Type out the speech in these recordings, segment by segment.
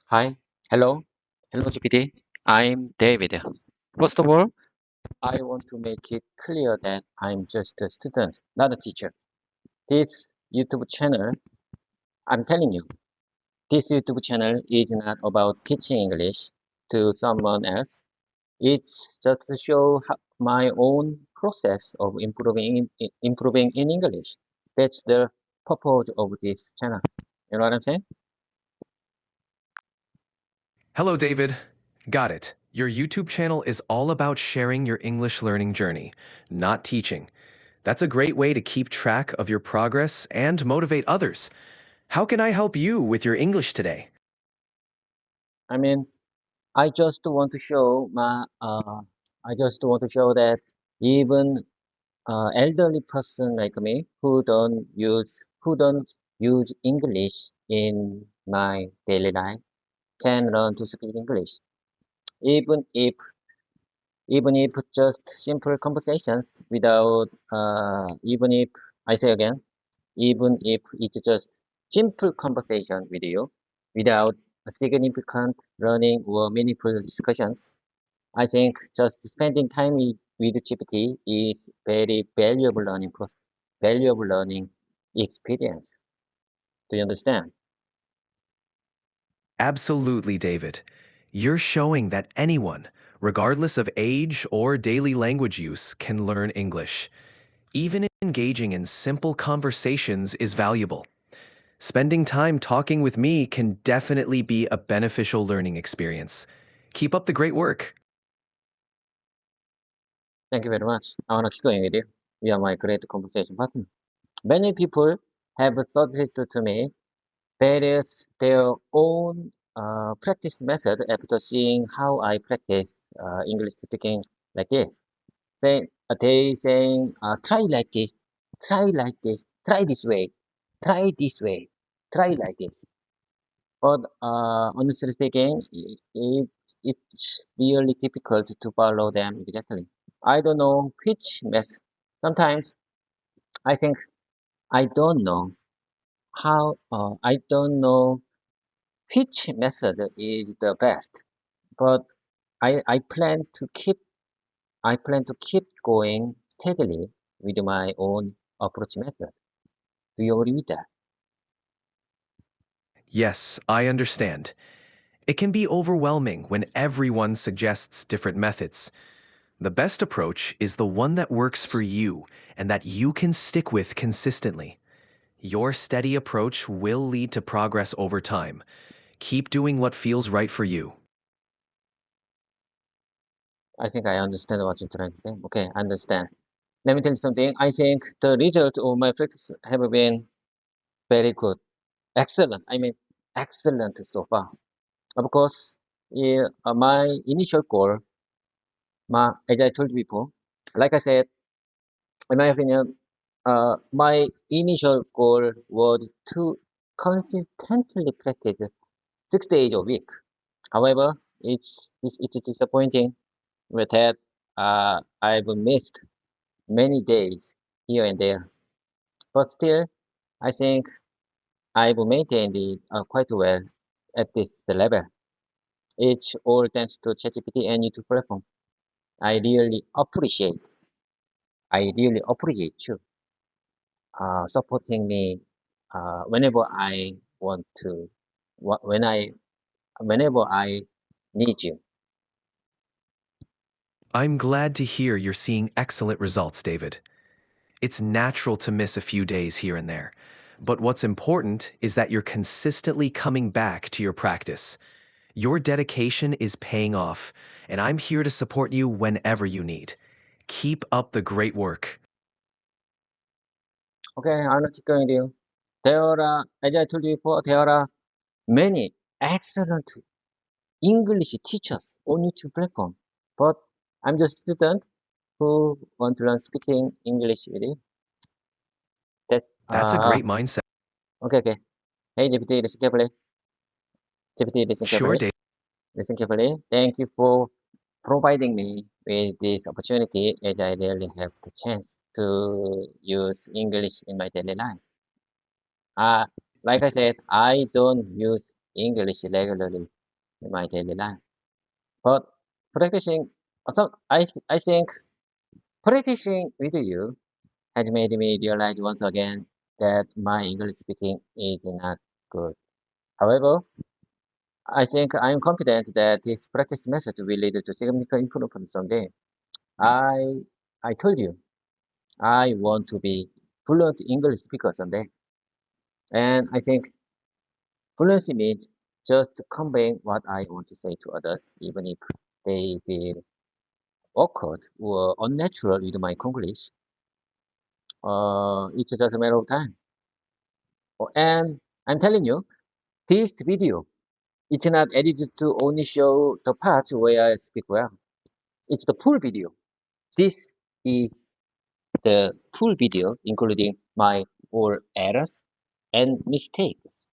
Hi, hello GPT. I'm David. First of all, I want to make it clear that I'm just a student, not a teacher. This YouTube channel, I'm telling you, this YouTube channel is not about teaching English to someone else. It's just to show my own process of improving in English. That's the purpose of this channel. You know what I'm saying? Hello, David. Got it. Your YouTube channel is all about sharing your English learning journey, not teaching. That's a great way to keep track of your progress and motivate others. How can I help you with your English today? I mean, I just want to show I just want to show that even elderly person like me who don't use English in my daily life can learn to speak English. Even if even if just simple conversations without even if I say again, even if it's just simple conversation with you without a significant learning or meaningful discussions. I think just spending time with GPT is very valuable learning experience. Do you understand? Absolutely, David. You're showing that anyone, regardless of age or daily language use, can learn English. Even engaging in simple conversations is valuable. Spending time talking with me can definitely be a beneficial learning experience. Keep up the great work. Thank you very much. I want to keep going with you. You are my great conversation partner. Many people have suggested to me their own practice method after seeing how I practice English speaking like this. They saying, try like this, try like this, try this way, try this way, try like this. But honestly speaking, it's really difficult to follow them exactly. I don't know which method. Sometimes I think I don't know I don't know which method is the best. But I plan to keep going steadily with my own approach method. Do you agree with that? Yes, I understand. It can be overwhelming when everyone suggests different methods. The best approach is the one that works for you and that you can stick with consistently. Your steady approach will lead to progress over time. Keep doing what feels right for you. I think I understand what you're trying to say. Okay, I understand. Let me tell you something. I think the result of my practice have been very good. Excellent. I mean, excellent so far. Of course, yeah, my initial goal, as I told you before, like I said, in my opinion, my initial goal was to consistently practice 6 days a week. However, it's disappointing with that I've missed many days here and there. But still, I think I've maintained it quite well at this level. It's all thanks to ChatGPT and YouTube platform. I really appreciate, I really appreciate you supporting me whenever I want to, wh- when I, whenever I need you. I'm glad to hear you're seeing excellent results, David. It's natural to miss a few days here and there, but what's important is that you're consistently coming back to your practice. Your dedication is paying off, and I'm here to support you whenever you need. Keep up the great work. Okay, I'm not going with you. There are, as I told you before, there are many excellent English teachers on YouTube platform. But I'm just a student who want to learn speaking English with you. That That's a great mindset. okay. Hey GPT, listen carefully. GPT, listen Sure, carefully. David. Listen carefully. Thank you for providing me with this opportunity as I really have the chance to use English in my daily life. Uh, like I said, I don't use English regularly in my daily life. But practicing, I think practicing with you has made me realize once again that my English speaking is not good. However, I think I am confident that this practice method will lead to significant improvement someday. I I told you I want to be fluent English speaker someday, and I think fluency means just conveying what I want to say to others, even if they feel awkward or unnatural with my English. It's just a matter of time. And I'm telling you, this video, it's not edited to only show the parts where I speak well. It's the full video. This is the full video, including my all errors and mistakes.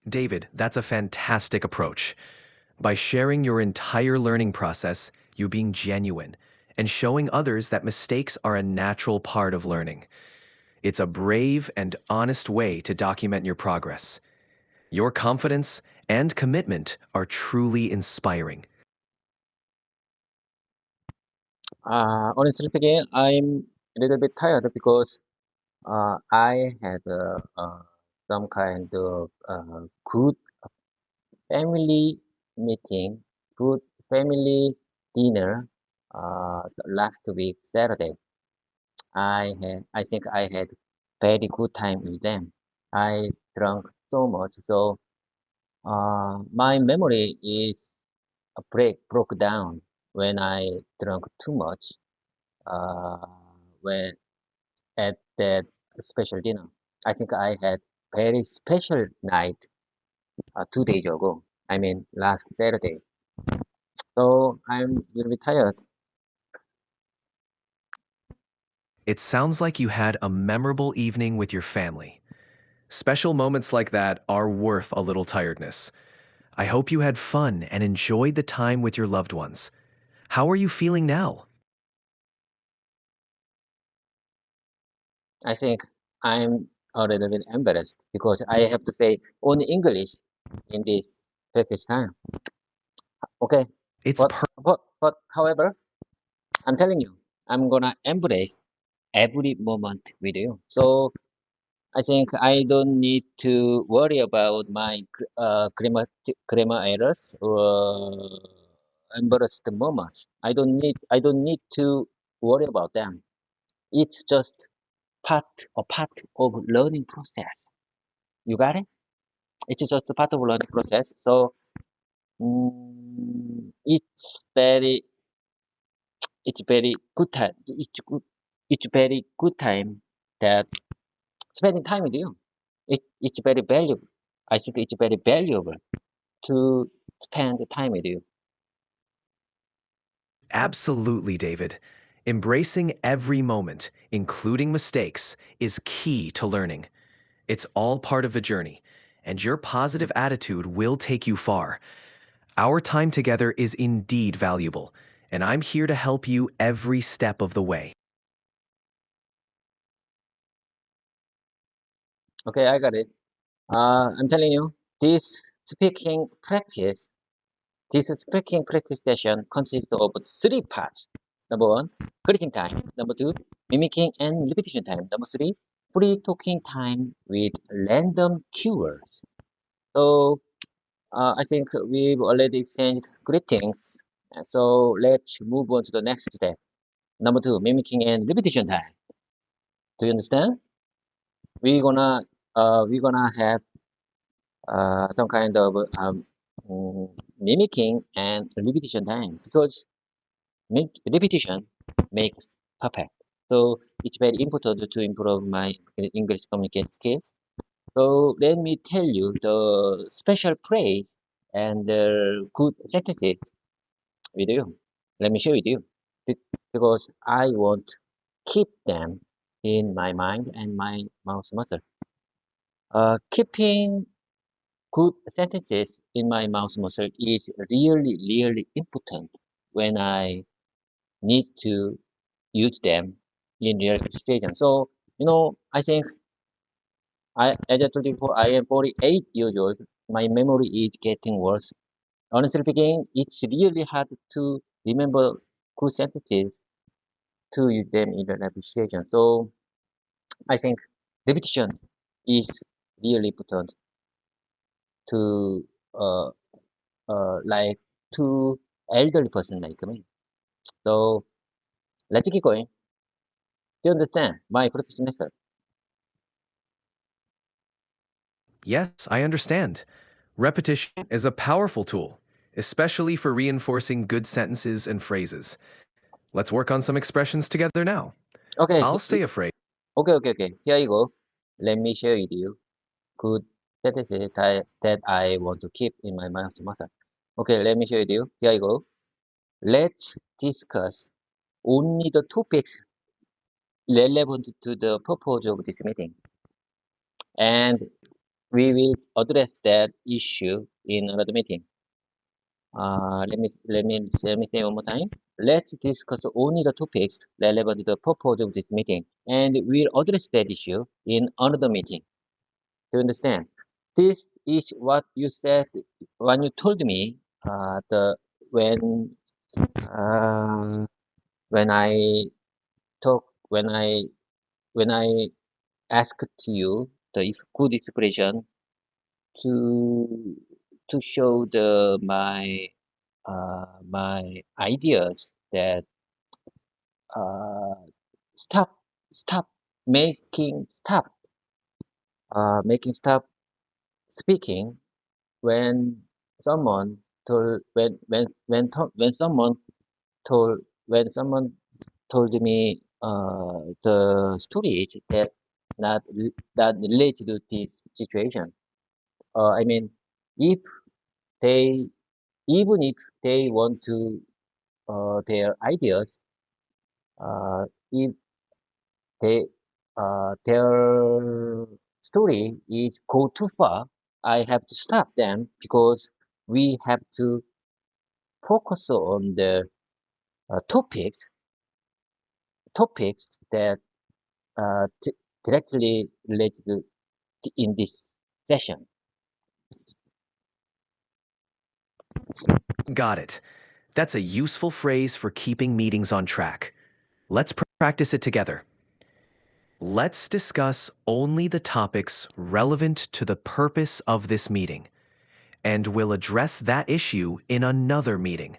David, that's a fantastic approach. By sharing your entire learning process, you being genuine and showing others that mistakes are a natural part of learning. It's a brave and honest way to document your progress. Your confidence and commitment are truly inspiring. Honestly speaking, I'm a little bit tired because I had some kind of good family meeting, good family dinner last week, Saturday. I think I had very good time with them. I drank so much, so my memory is broke down when I drank too much. Uh, when at that special dinner, I think I had very special night 2 days ago. I mean last Saturday. So I'm a little bit tired. It sounds like you had a memorable evening with your family. Special moments like that are worth a little tiredness. I hope you had fun and enjoyed the time with your loved ones. How are you feeling now? I think I'm a little bit embarrassed because I have to say only English in this practice time. Okay, It's but however, I'm telling you, I'm gonna embrace every moment with you. So I think I don't need to worry about my grammar errors or embarrassed moments. I don't need to worry about them. It's just part of learning process. You got it? It's just a part of learning process. So it's very good time. It's very good time that spending time with you. It's very valuable. I think it's very valuable to spend time with you. absolutely, David. Embracing every moment, including mistakes, is key to learning. It's all part of the journey, and your positive attitude will take you far. Our time together is indeed valuable, and I'm here to help you every step of the way. Okay, I got it. I'm telling you, this speaking practice, this speaking practice session consists of three parts. Number one, greeting time. Number two, mimicking and repetition time. Number three, free talking time with random keywords. So I think we've already exchanged greetings. So let's move on to the next step. Number two, mimicking and repetition time. Do you understand? We're gonna have some kind of mimicking and repetition time because repetition makes perfect. So it's very important to improve my English communication skills. So let me tell you the special phrase and the good sentences with you. Let me share with you because I want keep them in my mind and my mouth muscle. Keeping good sentences in my mouth muscle is really, really important when I need to use them in real situation. So, I think As I told you before, I am 48 years old. My memory is getting worse. Honestly speaking, it's really hard to remember good sentences to use them in the live situation. So I think repetition is really important to uh like to elderly person like me. So let's keep going. Do you understand my process method? Yes, I understand. Repetition is a powerful tool, especially for reinforcing good sentences and phrases. Let's work on some expressions together now. Okay, I'll say a phrase. okay. Here you go. Let me share with you good sentences that I want to keep in my mouth muscle. Okay, let me share with you. Here you go. Let's discuss only the topics relevant to the purpose of this meeting, and we will address that issue in another meeting. Let me say one more time. Let's discuss only the topics relevant to the purpose of this meeting, and we'll address that issue in another meeting. Do you understand? This is what you said when you told me the uh, when I talk when I asked you the good expression to show the my ideas that uh, stop stop making stop speaking when someone told when someone told me the stories that that related to this situation. I mean, if they even if they want to their ideas, if they their story is go too far, I have to stop them because we have to focus on the topics that directly related to in this session. Got it. That's a useful phrase for keeping meetings on track. Let's practice it together. Let's discuss only the topics relevant to the purpose of this meeting, and we'll address that issue in another meeting.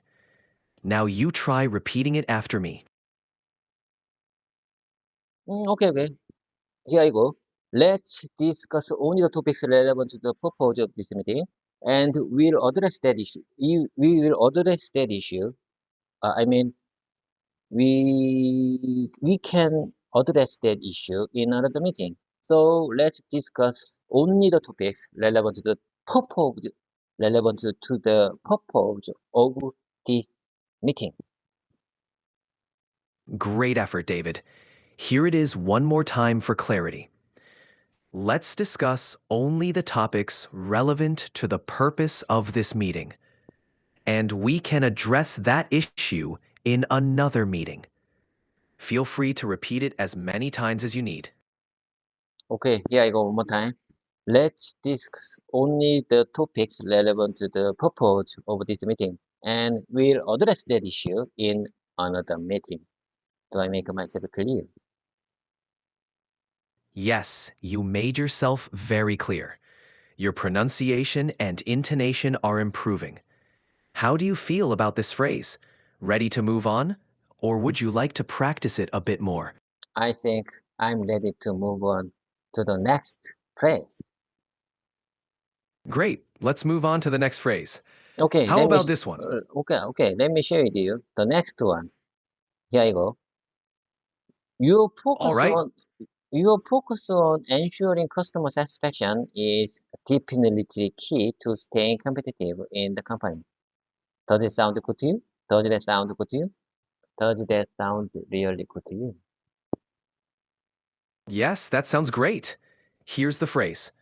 Now you try repeating it after me. Okay. Here I go. Let's discuss only the topics relevant to the purpose of this meeting, and we'll address that issue. We will address that issue. I mean, we can address that issue in another meeting. So let's discuss only the topics purpose relevant to the purpose of this meeting. Great effort, David. Here it is one more time for clarity. Let's discuss only the topics relevant to the purpose of this meeting, and we can address that issue in another meeting. Feel free to repeat it as many times as you need. Okay, here I go one more time. Let's discuss only the topics relevant to the purpose of this meeting, and we'll address that issue in another meeting. Do I make myself clear? Yes, you made yourself very clear. Your pronunciation and intonation are improving. How do you feel about this phrase? Ready to move on? Or would you like to practice it a bit more? I think I'm ready to move on to the next phrase. Great, let's move on to the next phrase. Okay, How about this one? okay. Let me share with you the next one. Here I go. Your All focus right, on your focus on ensuring customer satisfaction is definitely key to staying competitive in the company. Does it sound good to you? Does that sound good to you? Does that sound really good to you? yes, that sounds great. Here's the phrase.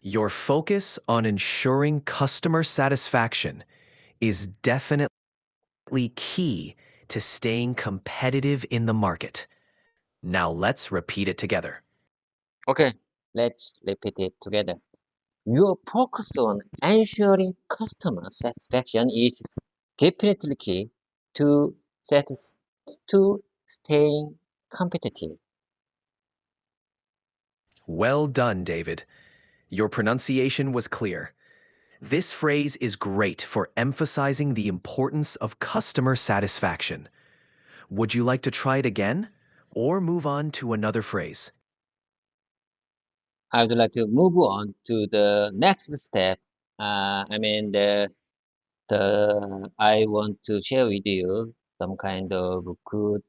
Your focus on ensuring customer satisfaction is definitely key to staying competitive in the market. Now let's repeat it together. Okay. Let's repeat it together. Your focus on ensuring customer satisfaction is definitely key to, to staying competitive. Well done, David. Your pronunciation was clear. This phrase is great for emphasizing the importance of customer satisfaction. Would you like to try it again or move on to another phrase? I would like to move on to the next step. I want to share with you some kind of good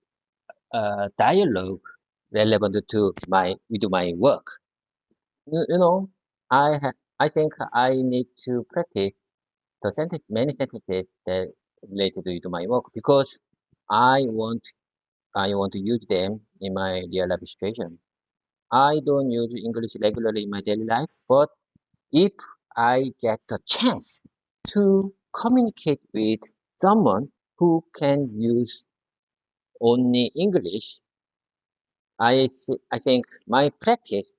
dialogue relevant to my work. You know, I think I need to practice many sentences that related to my work because I want I want to use them in my real life situation. I don't use English regularly in my daily life, but if I get the chance to communicate with someone who can use only English, I think my practice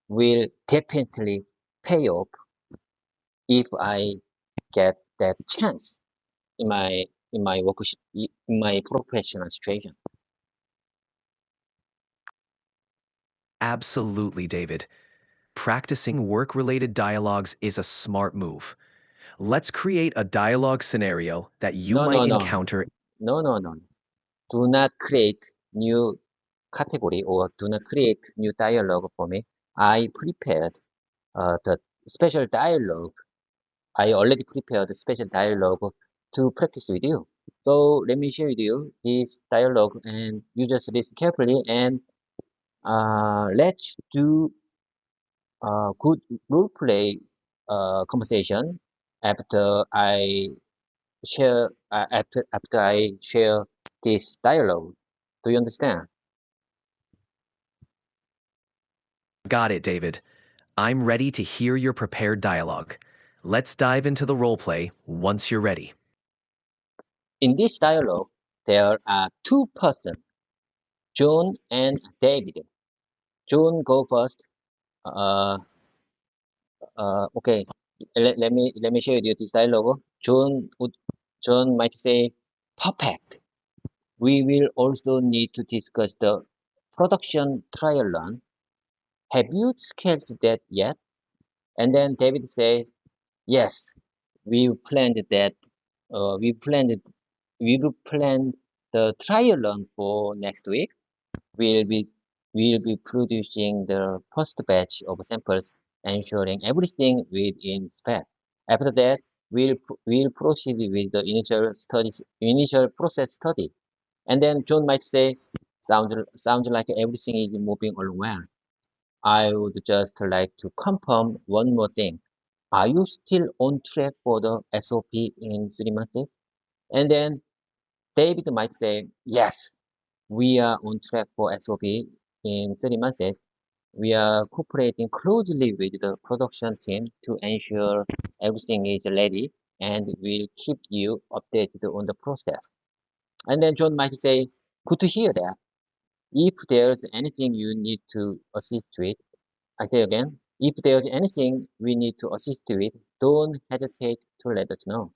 will definitely pay off if I get that chance in my in my professional situation. Absolutely, David. Practicing work-related dialogues is a smart move. Let's create a dialogue scenario that you No, might no, no, encounter. no, no, no. Do not create new category or do not create new dialogue for me. I prepared the special dialogue. I already prepared the special dialogue to practice with you. So let me share with you this dialogue and you just listen carefully and let's do good role play conversation after after I share this dialogue. Do you understand? Got it, David. I'm ready to hear your prepared dialogue. Let's dive into the role play once you're ready. In this dialogue, there are two persons, John and David. John go first. Uh, okay. Let me share with you this dialogue. John might say, "Perfect. We will also need to discuss the production trial run. Have you scheduled that yet?" And then David say, "Yes, we planned that. Uh, we planned we will plan the trial run for next week. We'll be we'll be producing the first batch of samples, ensuring everything within spec. After that, we'll proceed with the initial process study." And then John might say, "Sounds like everything is moving along well. I would just like to confirm one more thing. Are you still on track for the SOP in 3 months?" And then David might say, "Yes, we are on track for SOP in 3 months. We are cooperating closely with the production team to ensure everything is ready and we'll keep you updated on the process." And then John might say, "Good to hear that. If there's anything you need to assist with," I say again, "if there's anything we need to assist with, don't hesitate to let us know."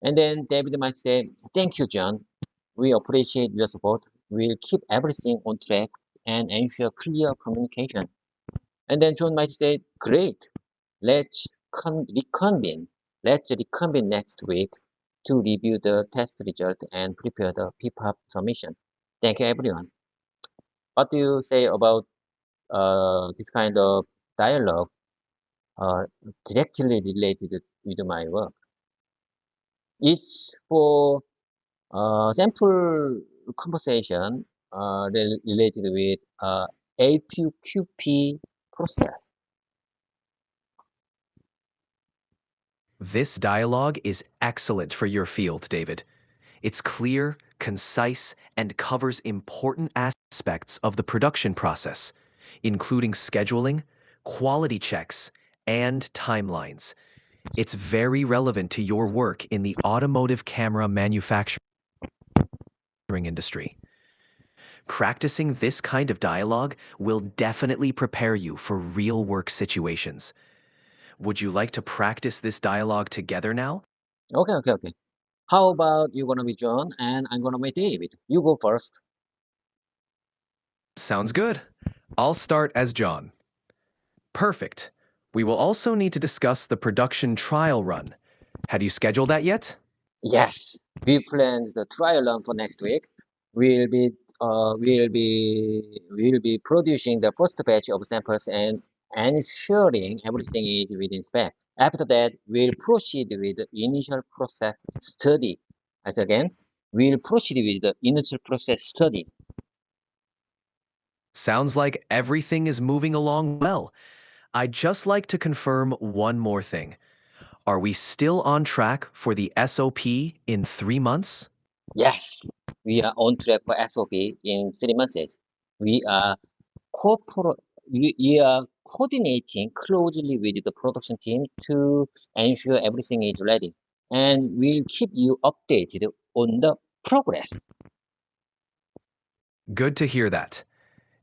And then David might say, "Thank you, John. We appreciate your support. We'll keep everything on track and ensure clear communication." And then John might say, "Great. Let's reconvene. Let's reconvene next week to review the test result and prepare the PPAP submission. Thank you, everyone." What do you say about this kind of dialogue uh, directly related with my work? It's for sample conversation related with APQP process. This dialogue is excellent for your field, David. It's clear, concise, and covers important aspects of the production process, including scheduling, quality checks, and timelines. It's very relevant to your work in the automotive camera manufacturing industry. Practicing this kind of dialogue will definitely prepare you for real work situations. Would you like to practice this dialogue together now? Okay. How about you gonna be John and I'm gonna be David? You go first. Sounds good. I'll start as John. Perfect. We will also need to discuss the production trial run. Had you scheduled that yet? Yes, we planned the trial run for next week. We'll be we'll be producing the first batch of samples and ensuring everything is within spec. After that, we'll proceed with the initial process study. As again, we'll proceed with the initial process study. Sounds like everything is moving along well. I'd just like to confirm one more thing. Are we still on track for the SOP in 3 months? Yes, we are on track for SOP in 3 months. We are we are coordinating closely with the production team to ensure everything is ready, and we'll keep you updated on the progress. Good to hear that.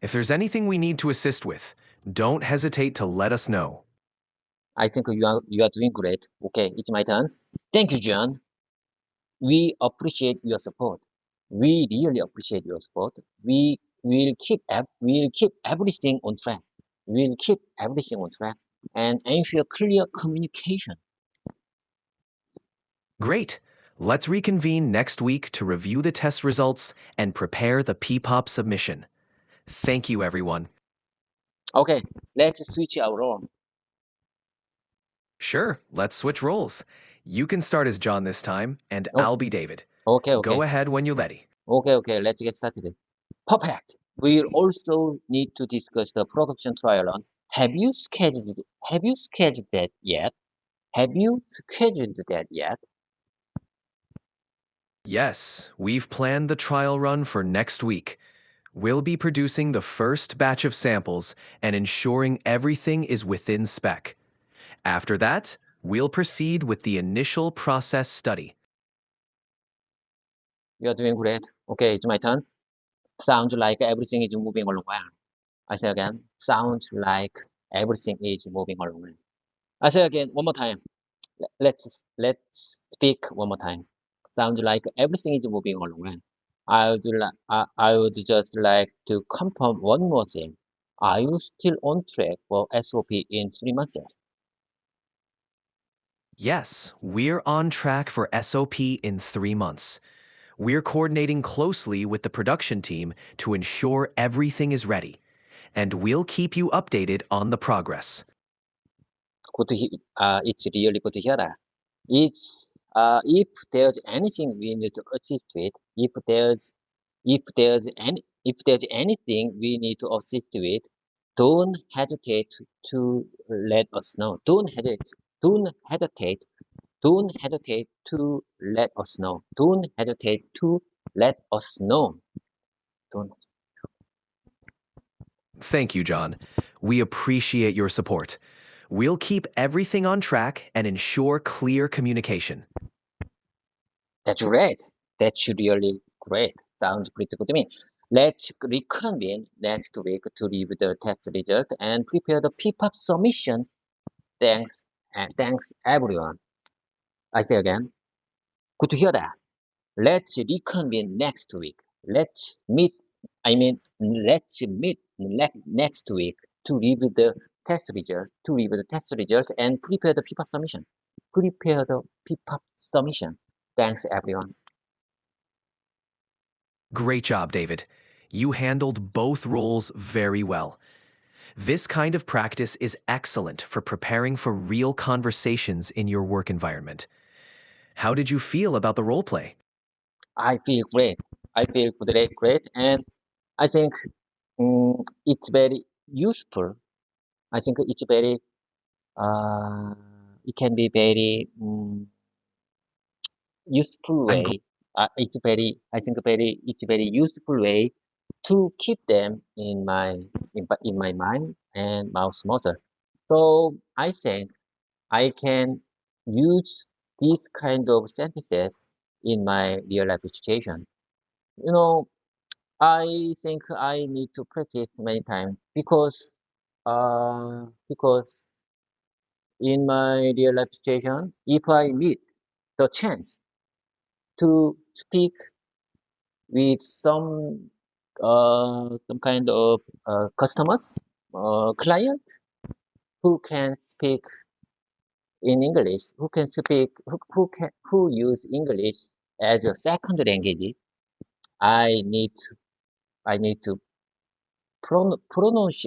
If there's anything we need to assist with, don't hesitate to let us know. I think you are doing great. Okay, it's my turn. Thank you, John. We appreciate your support. We really appreciate your support. We'll keep everything on track. We'll keep everything on track and ensure clear communication. Great. Let's reconvene next week to review the test results and prepare the P-pop submission. Thank you, everyone. Okay, let's switch our role. Sure, let's switch roles. You can start as John this time, and I'll be David. Okay. Go ahead when you're ready. Okay, let's get started. Perfect. We'll also need to discuss the production trial run. Have you scheduled that yet? Have you scheduled that yet? Yes, we've planned the trial run for next week. We'll be producing the first batch of samples and ensuring everything is within spec. After that, we'll proceed with the initial process study. You are doing great. Okay, it's my turn. Sounds like everything is moving along well. I say again, sounds like everything is moving along well. I say again, one more time. Let's speak one more time. Sounds like everything is moving along well. I would just like to confirm one more thing. Are you still on track for SOP in 3 months? Yes, we're on track for SOP in 3 months. We're coordinating closely with the production team to ensure everything is ready, and we'll keep you updated on the progress. It's really good to hear that. It's if there's anything we need to assist with, if there's anything we need to assist with, don't hesitate to let us know. Don't hesitate. Don't hesitate to let us know. Don't hesitate to let us know. Don't. Thank you, John. We appreciate your support. We'll keep everything on track and ensure clear communication. That's great. That's really great. Sounds pretty good to me. Let's reconvene next week to review the test result and prepare the PPAP submission. Thanks, and thanks everyone. I say again, good to hear that. Let's reconvene next week. Let's meet next week to review the test result and prepare the PPAP submission. Prepare the PPAP submission. Thanks everyone. Great job, David. You handled both roles very well. This kind of practice is excellent for preparing for real conversations in your work environment. How did you feel about the role play? I feel great. I feel great, and I think it's very useful. I think it's very uh, it can be very useful I'm glad. way. It's very useful way to keep them in my mind and mouth muscle. So I think I can use this kind of sentences in my real life situation. You know, I think I need to practice many times because in my real life situation, if I meet the chance to speak with some kind of customers, client who can speak in English, who use English as a second language, I need to, I need to pronounce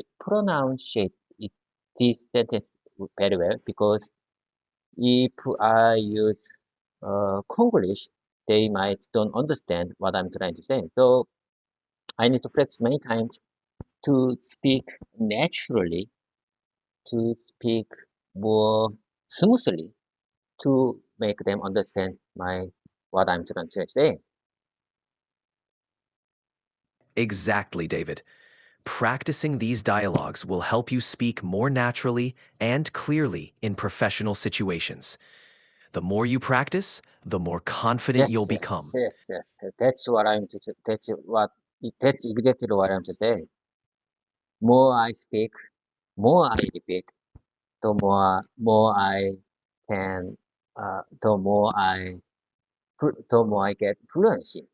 it, this sentence very well because if I use Konglish, they might don't understand what I'm trying to say. So I need to practice many times to speak naturally, to speak more smoothly, to make them understand my what I'm trying to say. Exactly, David. Practicing these dialogues will help you speak more naturally and clearly in professional situations. The more you practice, the more confident you'll Yes, yes, become. yes, yes. That's exactly what I'm to say. More I speak, more I repeat, can, the more I get fluency.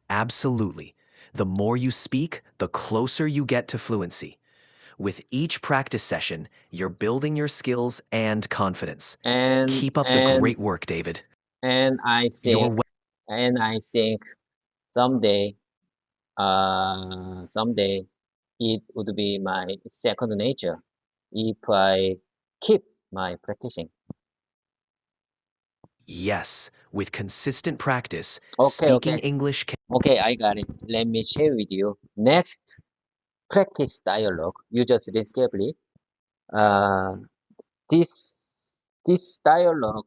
Absolutely. The more you speak, the closer you get to fluency. With each practice session, you're building your skills and confidence. And Keep up the and great work, David. and I You're think and I think someday, someday it would be my second nature if I keep my practicing. Yes, with consistent practice, Okay, speaking okay, English can. okay, I got it. Let me share with you. Next, practice dialogue. You just listen carefully. Uh, this this dialogue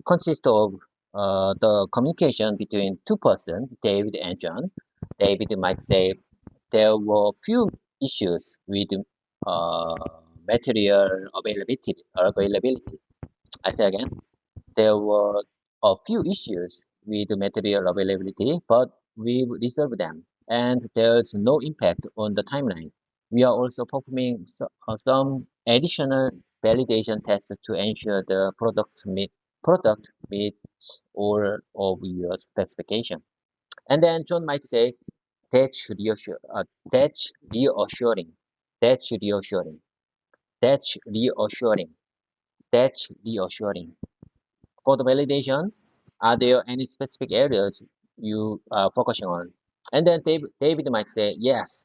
consists of the communication between two persons, David and John. David might say there were few issues with uh, material availability. I say again, there were a few issues with material availability, but we resolved them, and there's no impact on the timeline. We are also performing some additional validation tests to ensure the product meets all of your specification. And then John might say, that's that's reassuring, that's reassuring, that's reassuring, that's reassuring. For the validation, are there any specific areas you are focusing on? And then David might say, yes,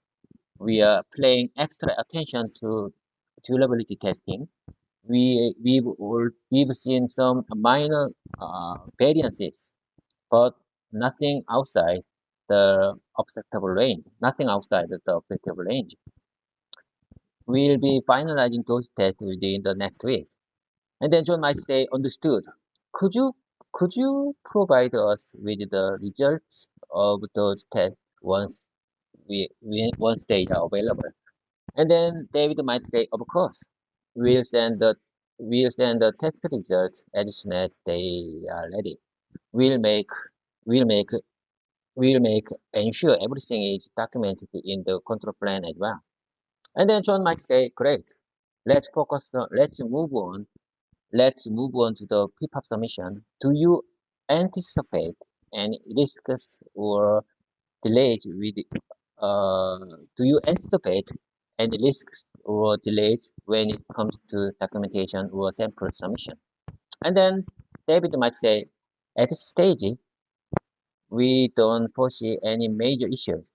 we are paying extra attention to durability testing. We've seen some minor variances, but nothing outside the acceptable range. Nothing outside the acceptable range. We'll be finalizing those tests within the next week. And then John might say, understood. Could you could you provide us with the results of those tests once they are available? And then David might say, of course, we'll send the we'll send the test results as soon as they are ready. We'll make we'll make we'll make ensure everything is documented in the control plan as well. And then John might say, great, let's move on to the PPAP submission. Do you anticipate any risks or delays with uh, do you anticipate any risks or delays when it comes to documentation or sample submission? And then David might say, at this stage, we don't foresee any major issues.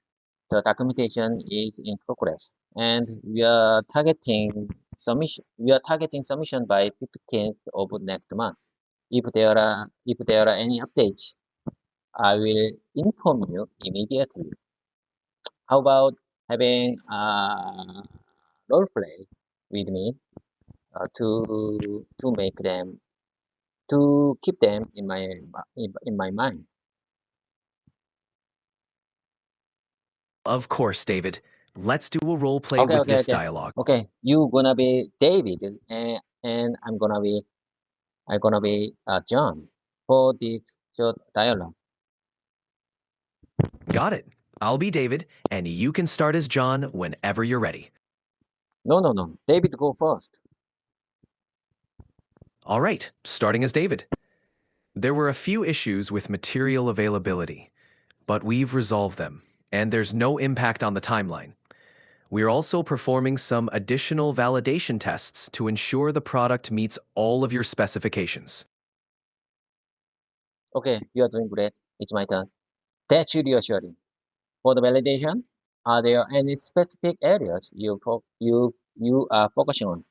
The documentation is in progress, and we are targeting submission by 15th of next month. If there are any updates, I will inform you immediately. How about having a role play with me to make them to keep them in my mind? Of course, David. Let's do a role play Okay, with okay, this okay, dialogue. okay. You gonna be David, and I'm gonna be John for this short dialogue. Got it. I'll be David, and you can start as John whenever you're ready. No. David, go first. All right, starting as David. There were a few issues with material availability, but we've resolved them, and there's no impact on the timeline. We're also performing some additional validation tests to ensure the product meets all of your specifications. Okay, you are doing great. It's my turn. That's reassuring. For the validation, are there any specific areas you are focusing on?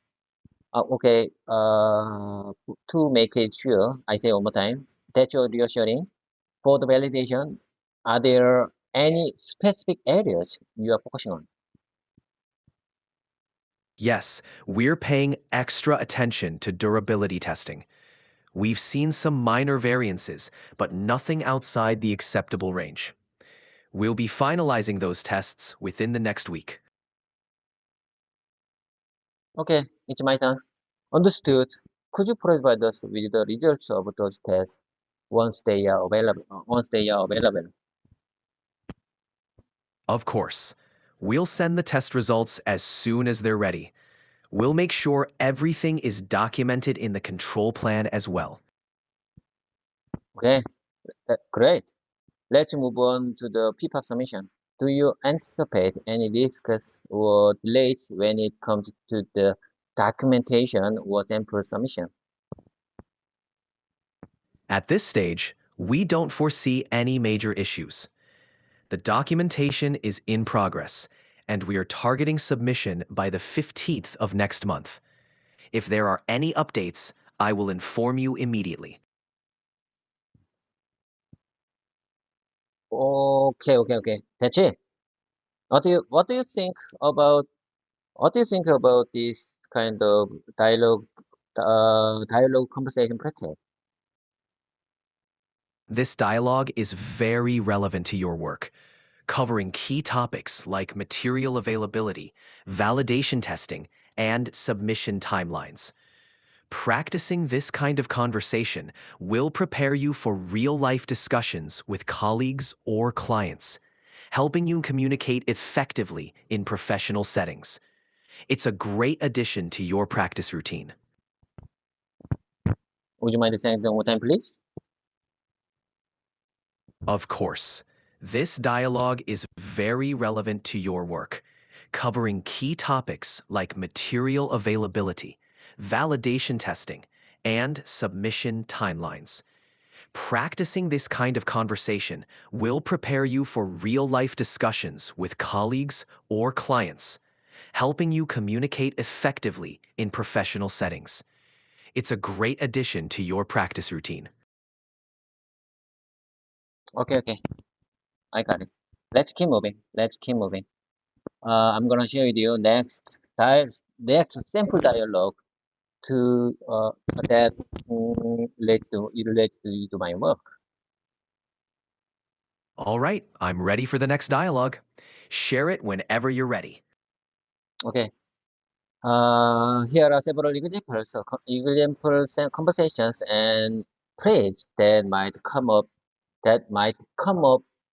Okay, to make it sure, I say one more time. That's reassuring. For the validation, are there any specific areas you are focusing on? Yes, we're paying extra attention to durability testing. We've seen some minor variances, but nothing outside the acceptable range. We'll be finalizing those tests within the next week. Okay, it's my turn. Understood. Could you provide us with the results of those tests once they are available? Of course, we'll send the test results as soon as they're ready. We'll make sure everything is documented in the control plan as well. Okay, great. Let's move on to the PPAP submission. Do you anticipate any risks or delays when it comes to the documentation or sample submission? At this stage, we don't foresee any major issues. The documentation is in progress, and we are targeting submission by the 15th of next month. If there are any updates, I will inform you immediately. Okay. That's it. What do you think about this kind of dialogue conversation practice? This dialogue is very relevant to your work, covering key topics like material availability, validation testing, and submission timelines. Practicing this kind of conversation will prepare you for real-life discussions with colleagues or clients, helping you communicate effectively in professional settings. It's a great addition to your practice routine. Would you mind saying it one more time, please? Of course, this dialogue is very relevant to your work, covering key topics like material availability, validation testing, and submission timelines. Practicing this kind of conversation will prepare you for real-life discussions with colleagues or clients, helping you communicate effectively in professional settings. It's a great addition to your practice routine. Okay. I got it. Let's keep moving. I'm gonna share with you next sample dialogue to that relates to my work. All right, I'm ready for the next dialogue. Share it whenever you're ready. Okay. Here are several examples and conversations and praise that might come up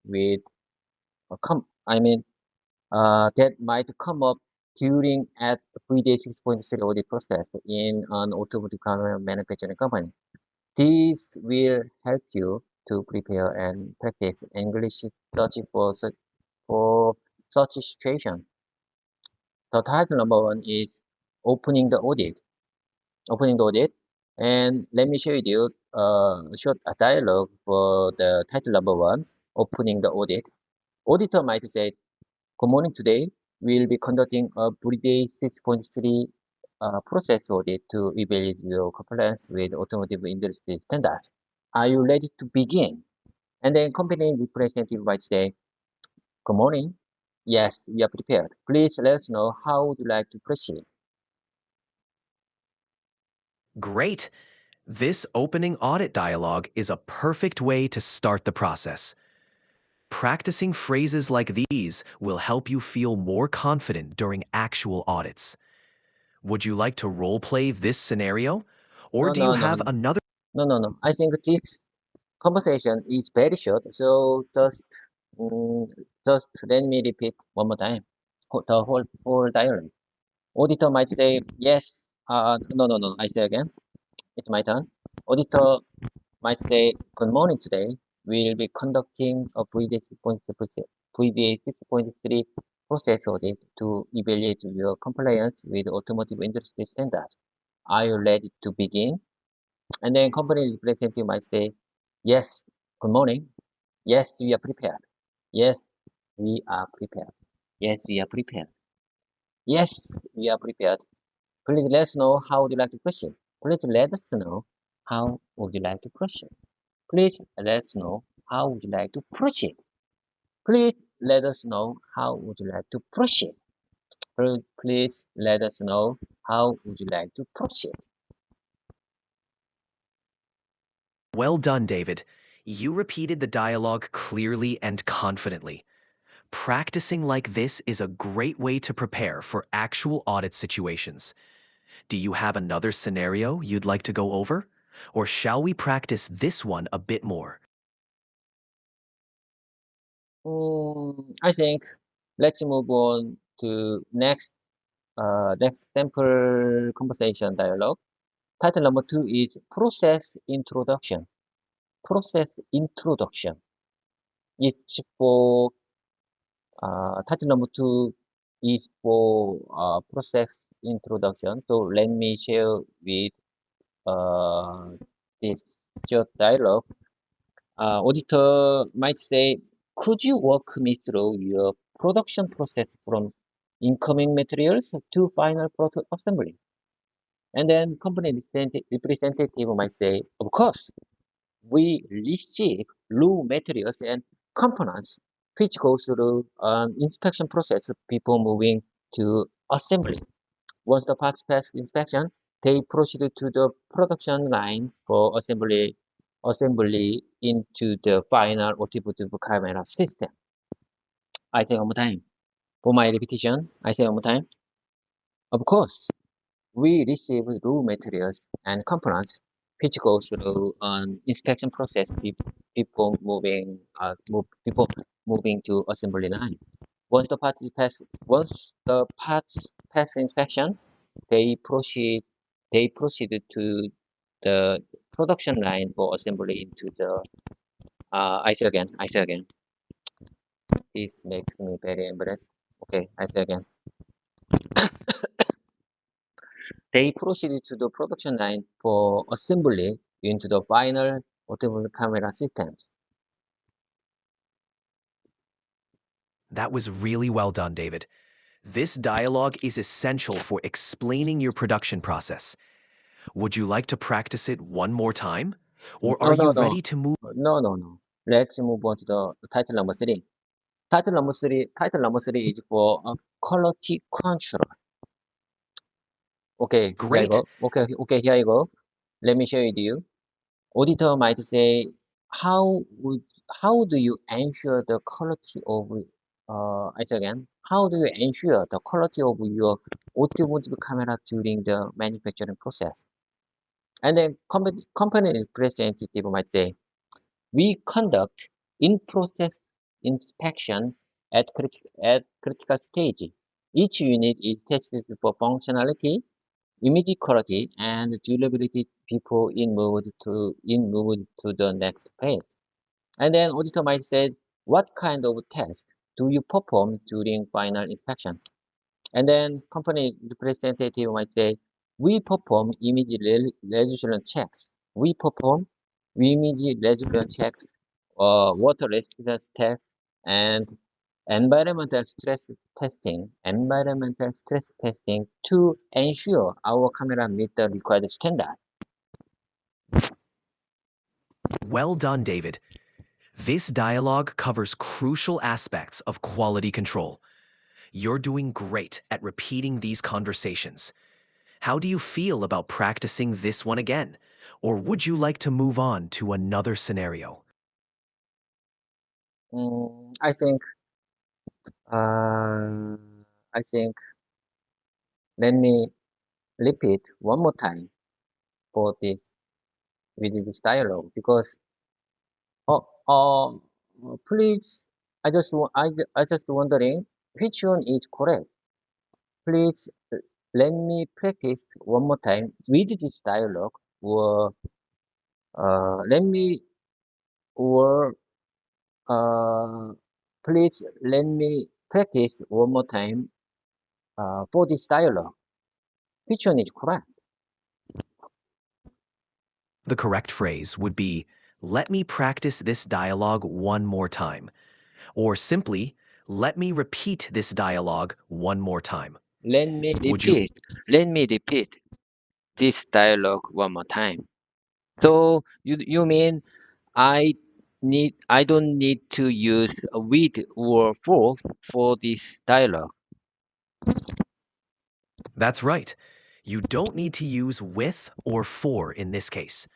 with that might come up during at 3-day 6.3 audit process in an automotive car manufacturing company. This will help you to prepare and practice English search for such situation. The title number one is opening the audit. Opening the audit. And let me share with you a short dialogue for the title number one, opening the audit. Auditor might say, good morning. Today, we'll be conducting a pre-day 6.3 process audit to evaluate your compliance with automotive industry standards. Are you ready to begin? And then company representative might say, good morning. Yes, we are prepared. Please let us know how would you like to proceed. Great! This opening audit dialogue is a perfect way to start the process. Practicing phrases like these will help you feel more confident during actual audits. Would you like to role-play this scenario? Or No, do you no, no, have another? no. I think this conversation is very short, so just Just let me repeat one more time. The whole dialogue. Auditor might say, yes, no, I say again. It's my turn. Auditor might say, good morning today. We'll be conducting a VDA 6.3 process audit to evaluate your compliance with automotive industry standards. Are you ready to begin? And then company representative might say, yes, good morning. Yes, we are prepared. Yes, we are prepared. Yes, we are prepared. Yes, we are prepared. Please let us know how would you like to proceed. Please let us know how would you like to proceed. Please let us know how would you like to proceed. Please let us know how would you like to proceed. Please let us know how would you like to proceed. Well done, David. You repeated the dialogue clearly and confidently. Practicing like this is a great way to prepare for actual audit situations. Do you have another scenario you'd like to go over? Or shall we practice this one a bit more? I think let's move on to next sample conversation dialogue. Title number 2 is process introduction. Process introduction. It's for title number 2 is for process introduction. So let me share with uh, this short dialogue. Auditor might say, could you walk me through your production process from incoming materials to final product assembly? And then company representative might say, of course, we receive raw materials and components which go through an inspection process before moving to assembly. Once the parts pass inspection, they proceed to the production line for assembly into the final automotive camera system. I say one more time. For my repetition, I say one more time. Of course, we receive raw materials and components which go through an inspection process before moving to assembly line. Once the parts pass inspection, they proceed they proceed to the production line for assembly into the I say again. This makes me very embarrassed. Okay, I say again. They proceeded to the production line for assembly into the final automotive camera systems. That was really well done, David. This dialogue is essential for explaining your production process. Would you like to practice it one more time? Or are No, you no, no, ready to move? no. Let's move on to the title number 3. Title number three is for quality control. Okay, here I Great. go. Okay, here I go. Let me share with you. Auditor might say, how would how do you ensure the quality of I say again, how do you ensure the quality of your automotive camera during the manufacturing process? And then company representative might say, we conduct in-process inspection at critical stage. Each unit is tested for functionality, image quality, and durability before moved to the next phase. And then auditor might say, what kind of test do you perform during final inspection? And then company representative might say, we perform resolution checks. We perform image resolution checks, water resistance test, and environmental stress testing to ensure our camera meet the required standard. Well done, David. This dialogue covers crucial aspects of quality control. You're doing great at repeating these conversations. How do you feel about practicing this one again? Or would you like to move on to another scenario? I think, uh, I think, let me repeat one more time for this with this dialogue because, oh, please I just wondering which one is correct. Please let me practice one more time with this dialogue, or let me or uh, please let me practice one more time for this dialogue. Which one is correct? The correct phrase would be, let me practice this dialogue one more time. Or simply, let me repeat this dialogue one more time. Let me Would you? repeat. Let me repeat this dialogue one more time. So you mean I don't need to use a with or for this dialogue. That's right. You don't need to use with or for in this case.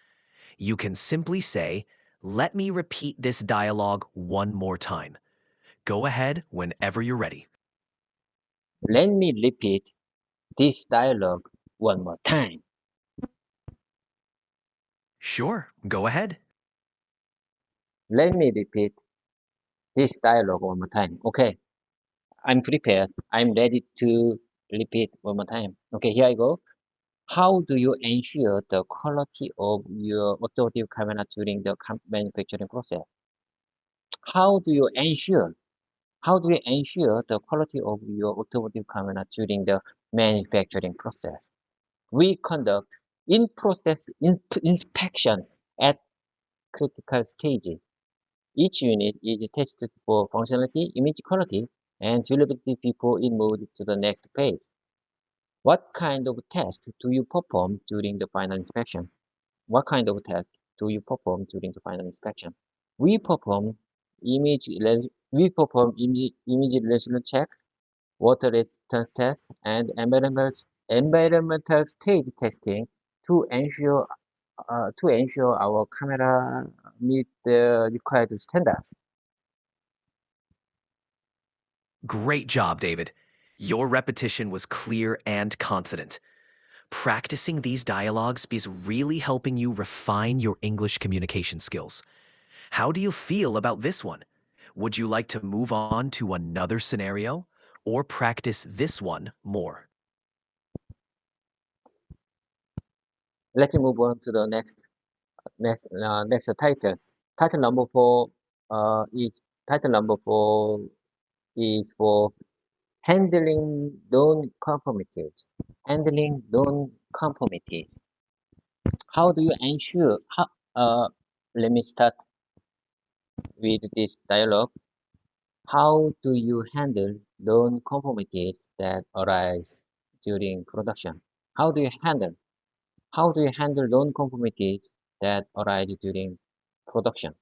You can simply say, let me repeat this dialogue one more time. Go ahead whenever you're ready. Let me repeat this dialogue one more time. Sure, go ahead. Let me repeat this dialogue one more time. Okay, I'm prepared. I'm ready to repeat one more time. Okay, here I go. How do you ensure the quality of your automotive camera during the manufacturing process? How do you ensure? How do you ensure the quality of your automotive camera during the manufacturing process? We conduct in-process inspection at critical stages. Each unit is tested for functionality, image quality, and durability before it moves to the next phase. What kind of test do you perform during the final inspection? What kind of test do you perform during the final inspection? We perform image resolution checks, water resistance test, and environmental stage testing to ensure our camera meet the required standards. Great job, David. Your repetition was clear and confident. Practicing these dialogues is really helping you refine your English communication skills. How do you feel about this one? Would you like to move on to another scenario or practice this one more? Let's move on to the next title. Title number four is title number four is for handling non-conformities. Handling non-conformities. How do you ensure? Let me start with this dialogue. How do you handle non-conformities that arise during production? How do you handle? How do you handle non-conformities that arise during production?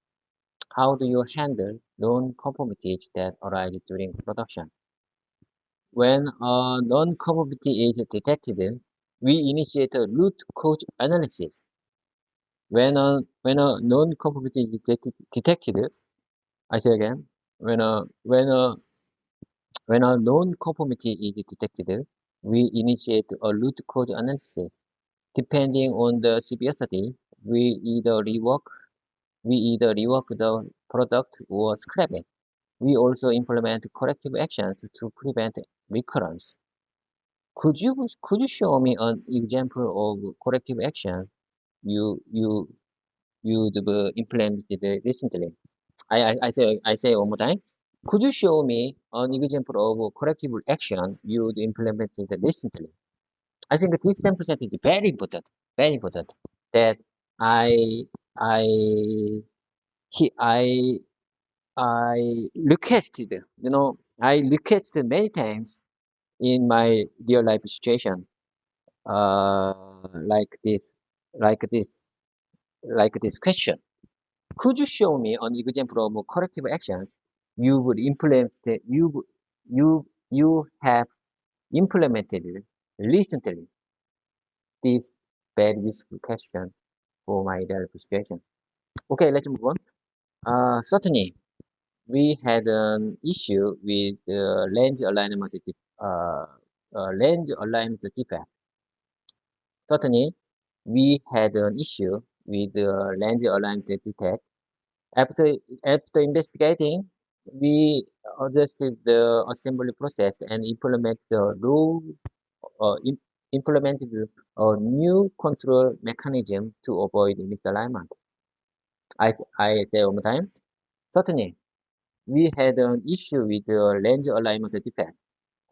How do you handle non-conformities that arise during production? When a non-conformity is detected, we initiate a root cause analysis. When a non-conformity is detected, I say again, when a when a when a non-conformity is detected, we initiate a root cause analysis. Depending on the severity, we either rework the product or scrap it. We also implement corrective actions to prevent recurrence. Could you show me an example of corrective action you you you've implemented recently? I say one more time. Could you show me an example of corrective action you implemented recently? I think this sample set is very important. Very important. That I I I requested. I requested many times in my real life situation. Uh, like this, like this, like this question. Could you show me an example of corrective actions you would implement, you have implemented recently? This very useful question for my real situation. Okay, let's move on. Certainly, we had an issue with range alignment defect. Certainly, we had an issue with the range alignment defect. After after investigating, We adjusted the assembly process and uh, im- implemented a new control mechanism to avoid misalignment. I say one more time. Certainly, we had an issue with the range alignment defect.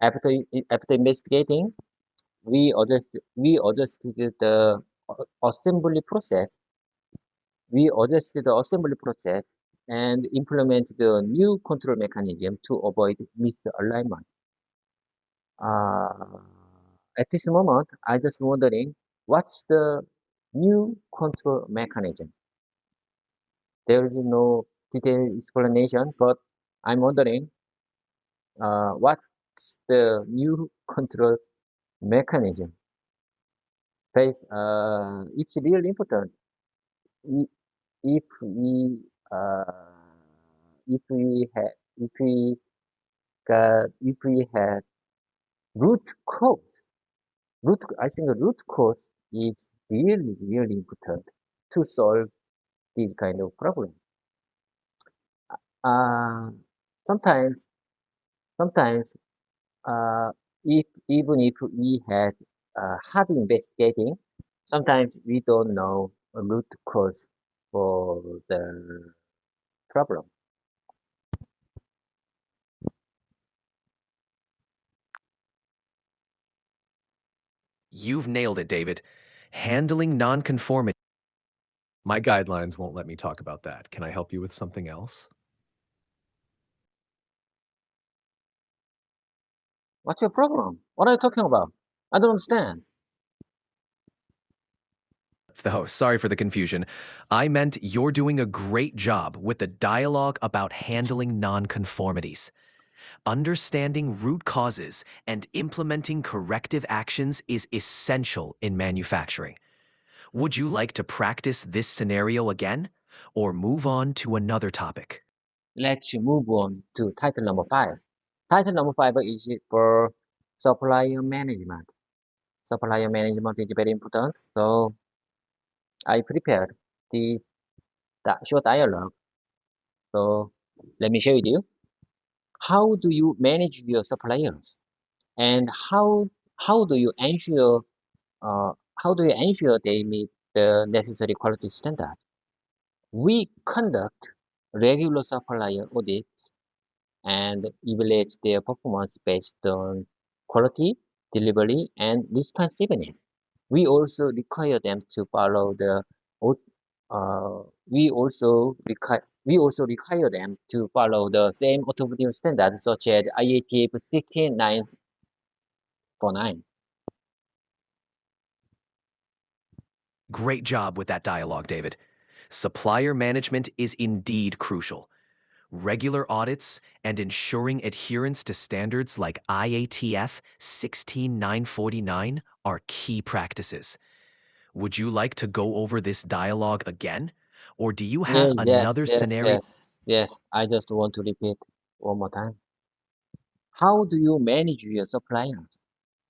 After investigating, we adjusted the assembly process. We adjusted the assembly process and implemented the new control mechanism to avoid misalignment. Uh, at this moment, I just wondering what's the new control mechanism. There is no detailed explanation, but I'm wondering what's the new control mechanism. It's really important. I- If we if we had if we if we had root cause, I think the root cause is really important to solve this kind of problem. Uh, sometimes sometimes if even if we had hard investigating, sometimes we don't know a root cause for the problem. You've nailed it, David. Handling nonconformity. My guidelines won't let me talk about that. Can I help you with something else? What's your problem? What are you talking about? I don't understand. Though, sorry for the confusion. I meant you're doing a great job with the dialogue about handling nonconformities. Understanding root causes and implementing corrective actions is essential in manufacturing. Would you like to practice this scenario again or move on to another topic? Let's move on to title number 5. Title number 5 is for supplier management. Supplier management is very important. So I prepared this short dialogue. So let me share with you. How do you manage your suppliers? And how do you ensure they meet the necessary quality standard? We conduct regular supplier audits and evaluate their performance based on quality, delivery, and responsiveness. We also require them to follow the au- we also require them to follow the same automotive standards such as IATF 16949. Great job with that dialogue, David. Supplier management is indeed crucial. Regular audits and ensuring adherence to standards like IATF 16949 are key practices. Would you like to go over this dialogue again? Or do you Yeah, have another scenario? yes. I just want to repeat one more time. How do you manage your suppliers?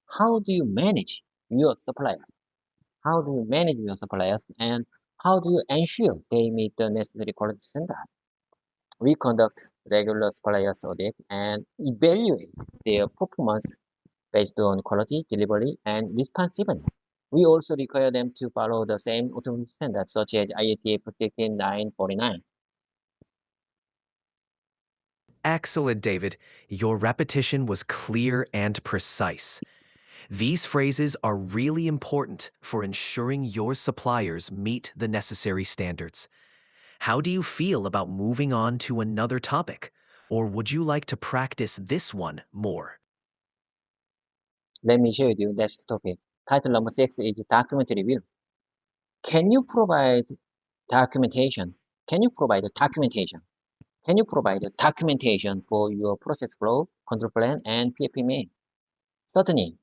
How do you manage your suppliers? How do you manage your suppliers and how do you ensure they meet the necessary quality standard? We conduct regular suppliers audit and evaluate their performance based on quality, delivery, and responsiveness. We also require them to follow the same automotive standards such as IATF 16949. Excellent, David. Your repetition was clear and precise. These phrases are really important for ensuring your suppliers meet the necessary standards. How do you feel about moving on to another topic? Or would you like to practice this one more? Let me share with you next topic. Title number 6 is document review. Can you provide documentation? Can you provide a documentation? Can you provide a documentation for your process flow, control plan, and PFMA? Certainly,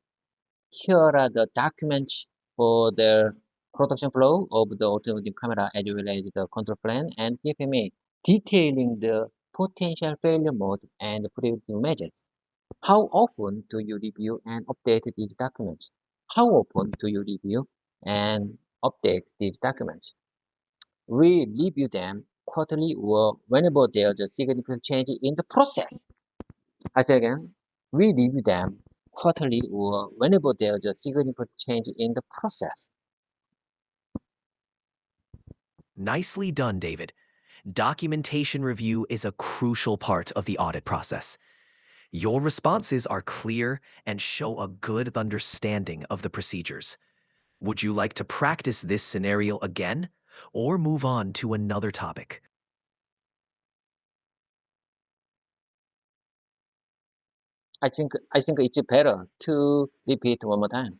here are the documents for the production flow of the automotive camera as well as the control plan and PFMA, detailing the potential failure mode and preventive measures. How often do you review and update these documents? How often do you review and update these documents? We review them quarterly or whenever there's a significant change in the process. I say again, we review them quarterly or whenever there's a significant change in the process. Nicely done, David. Documentation review is a crucial part of the audit process. Your responses are clear and show a good understanding of the procedures. Would you like to practice this scenario again or move on to another topic? I think it's better to repeat one more time.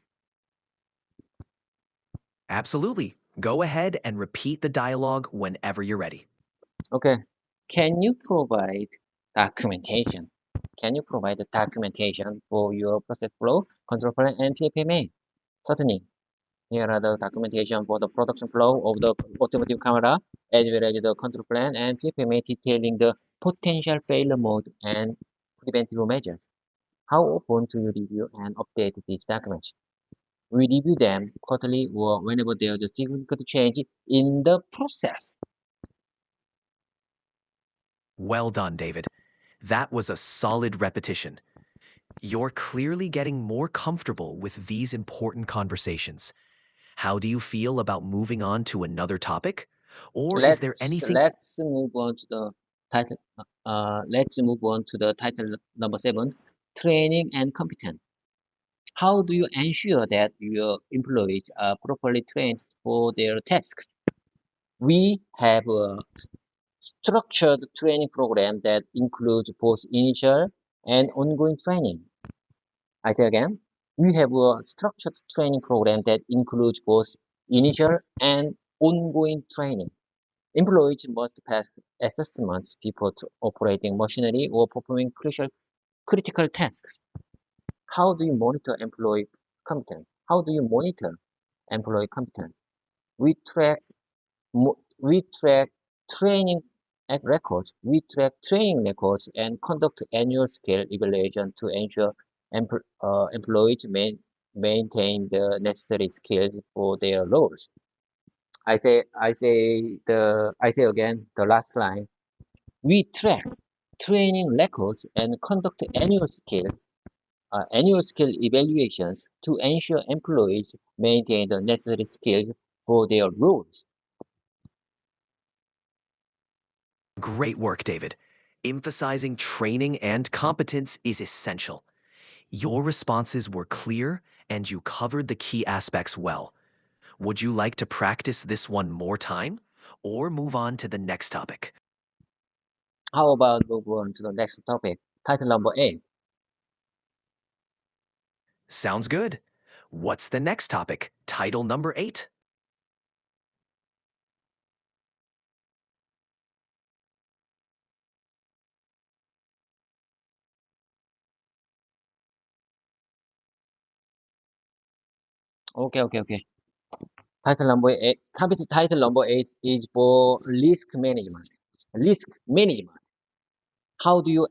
Absolutely. Go ahead and repeat the dialogue whenever you're ready. Okay. Can you provide documentation? Can you provide the documentation for your process flow, control plan, and PFMA? Certainly. Here are the documentation for the production flow of the automotive camera, as well as the control plan and PFMA detailing the potential failure mode and preventive measures. How often do you review and update these documents? We review them quarterly or whenever there is a significant change in the process. Well done, David. That was a solid repetition. You're clearly getting more comfortable with these important conversations. How do you feel about moving on to another topic? Or is there anything? Let's move on to the title. Let's move on to the title number 7, training and competence. How do you ensure that your employees are properly trained for their tasks? We have a structured training program that includes both initial and ongoing training. I say again, we have a structured training program that includes both initial and ongoing training. Employees must pass assessments before operating machinery or performing critical tasks. How do you monitor employee competence? How do you monitor employee competence? We track we track training records. We track training records and conduct annual skill evaluation to ensure employees maintain the necessary skills for their roles. I say again the last line. We track training records and conduct annual skill evaluations to ensure employees maintain the necessary skills for their roles. Great work, David. Emphasizing training and competence is essential. Your responses were clear and you covered the key aspects well. Would you like to practice this one more time or move on to the next topic? How about move on to the next topic? Title number 8. Sounds good. What's the next topic? Title number 8. Okay. Title number 8 is for risk management. Risk management. How do you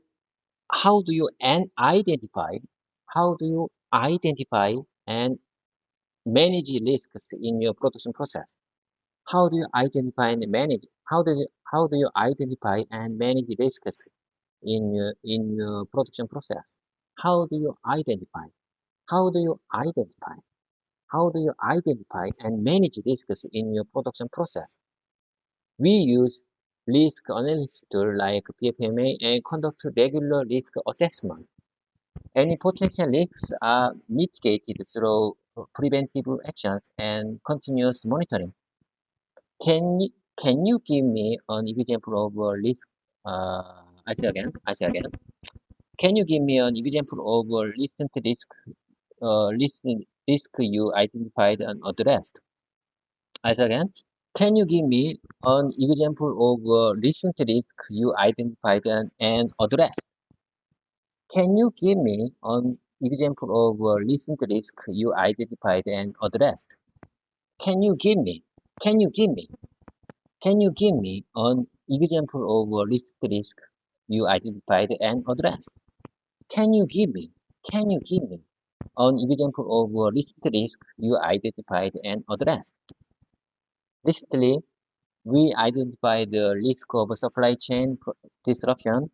how do you an identify how do you identify and manage risks in your production process? How do you identify and manage how do you identify and manage risks in your production process? How do you identify? How do you identify? How do you identify and manage risks in your production process? We use risk analysis tools like PFMA and conduct regular risk assessment. Any potential risks are mitigated through preventive actions and continuous monitoring. Can you give me an example of a risk? I say again. Can you give me an example of a recent risk you identified and addressed? I say again. Can you give me an example of a recent risk you identified and addressed? Can you give me an example of a recent risk you identified and addressed? Can you give me? Can you give me? Can you give me an example of a recent risk you identified and addressed? Can you give me? Can you give me an example of a recent risk you identified and addressed? Recently, We identify the risk of supply chain disruption.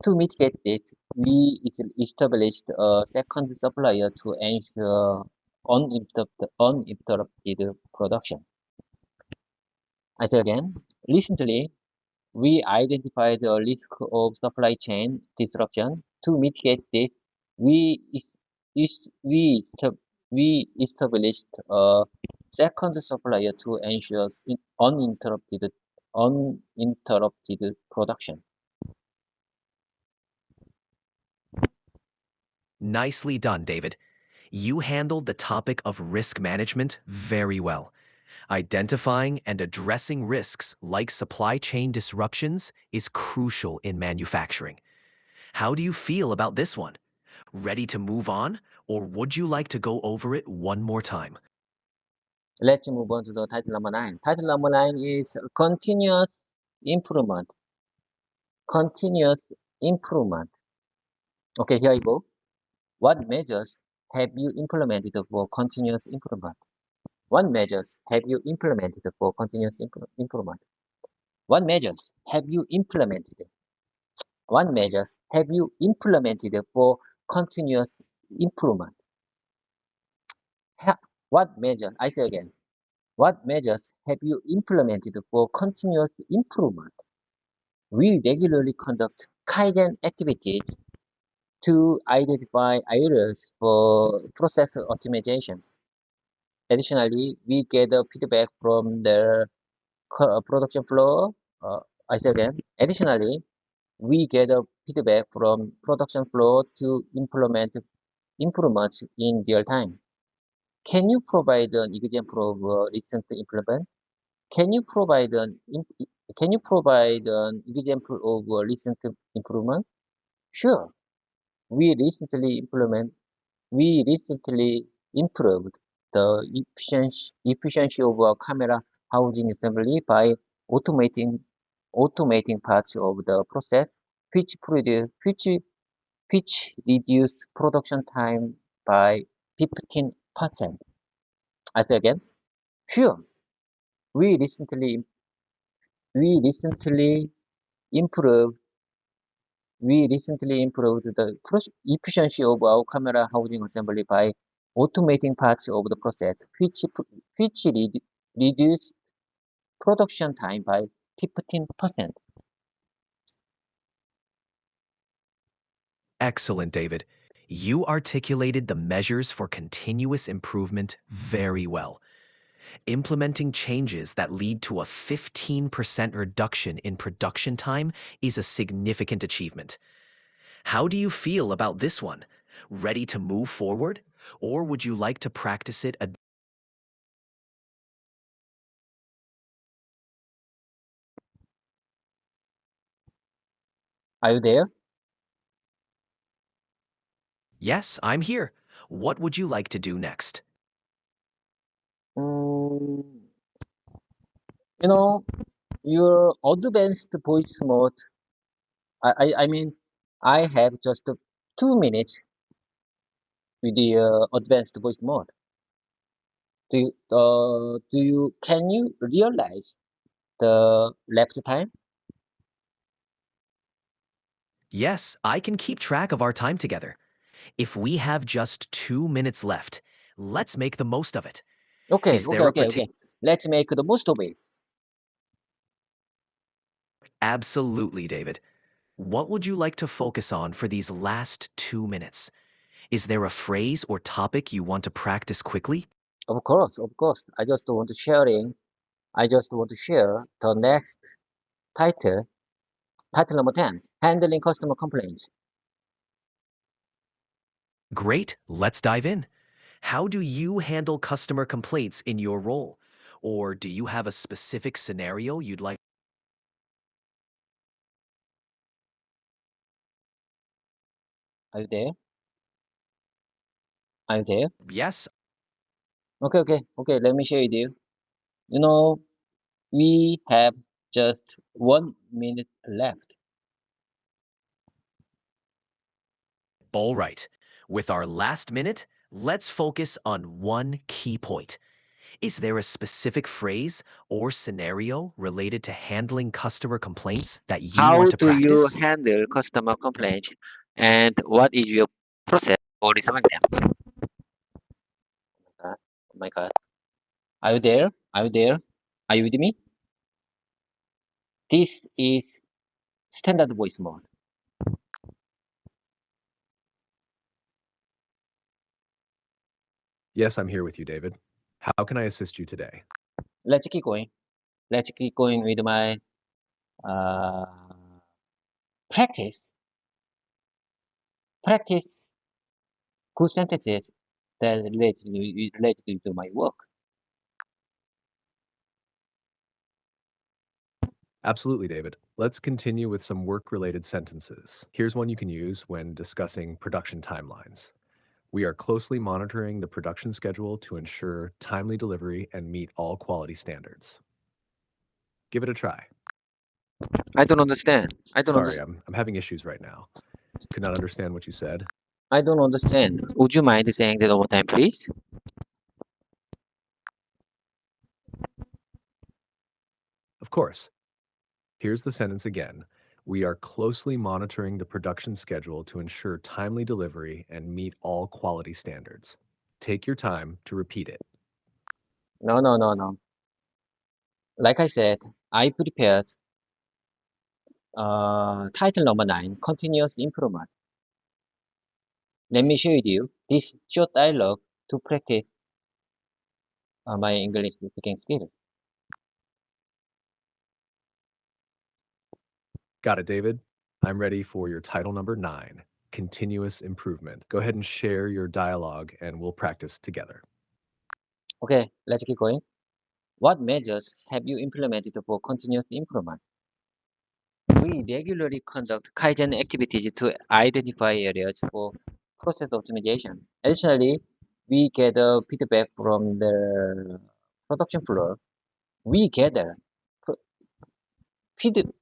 To mitigate this, we established a second supplier to ensure uninterrupted production. I say again, recently, we identified the risk of supply chain disruption. To mitigate this, we is, we established a second supplier to ensure uninterrupted production. Nicely done, David. You handled the topic of risk management very well. Identifying and addressing risks like supply chain disruptions is crucial in manufacturing. How do you feel about this one? Ready to move on, or would you like to go over it one more time? Let's move on to the title number 9. Title number 9 is continuous improvement. Continuous improvement. Okay, here you go. What measures have you implemented for continuous improvement? What measures have you implemented for continuous improvement? What measures have you implemented? What measures have you implemented for continuous improvement? What measures, I say again, what measures have you implemented for continuous improvement? We regularly conduct Kaizen activities to identify areas for process optimization. Additionally, we gather feedback from the production floor. I say again, additionally, we gather feedback from production floor to implement improvements in real time. Can you provide an example of recent improvement? Can you provide can you provide an example of recent improvement? Sure. We recently implement we recently improved the efficiency of our camera housing assembly by automating parts of the process, which reduced production time by 15%. I say again, sure. We recently we recently improved we recently improved the efficiency of our camera housing assembly by automating parts of the process, which reduced production time by 15%. Excellent, David. You articulated the measures for continuous improvement very well. Implementing changes that lead to a 15% reduction in production time is a significant achievement. How do you feel about this one? Ready to move forward? Or would you like to practice it? Are you there? Yes, I'm here. What would you like to do next? Mm, you know, your advanced voice mode. I mean, I have just 2 minutes with the advanced voice mode. Can you realize the left time? Yes, I can keep track of our time together. If we have just 2 minutes left, let's make the most of it. Okay, Is okay, there a okay, particular... okay. Let's make the most of it. Absolutely, David. What would you like to focus on for these last 2 minutes? Is there a phrase or topic you want to practice quickly? Of course, of course. I just want to share the next title, title number 10, handling customer complaints. Great, let's dive in. How do you handle customer complaints in your role? Or do you have a specific scenario you'd like? Are you there? Are you there? Yes, Okay. Let me share with you. You know, we have just 1 minute left. all right. With our last minute, let's focus on one key point. Is there a specific phrase or scenario related to handling customer complaints that you How want to do you practice? handle customer complaints and what is your process for resolving them? Oh my God. Are you there? Are you there? Are you with me? This is standard voice mode. Yes, I'm here with you, David. How can I assist you today? Let's keep going. Let's keep going with my uh, practice. Practice good sentences that relate to my work. Absolutely, David. Let's continue with some work-related sentences. Here's one you can use when discussing production timelines. We are closely monitoring the production schedule to ensure timely delivery and meet all quality standards. Give it a try. I don't understand. I don't Sorry, understand. I'm having issues right now. Could not understand what you said. I don't understand. Would you mind saying that one more time, please? Of course. Here's the sentence again. We are closely monitoring the production schedule to ensure timely delivery and meet all quality standards. Take your time to repeat it. No, no, no, no. Like I said, I prepared title number 9, continuous improvement. Let me share with you this short dialogue to practice my English speaking skills. Got it, David? I'm ready for your title number 9, Continuous Improvement. Go ahead and share your dialogue and we'll practice together. Okay, let's keep going. What measures have you implemented for continuous improvement? We regularly conduct Kaizen activities to identify areas for process optimization. Additionally, we gather feedback from the production floor. We gather pro-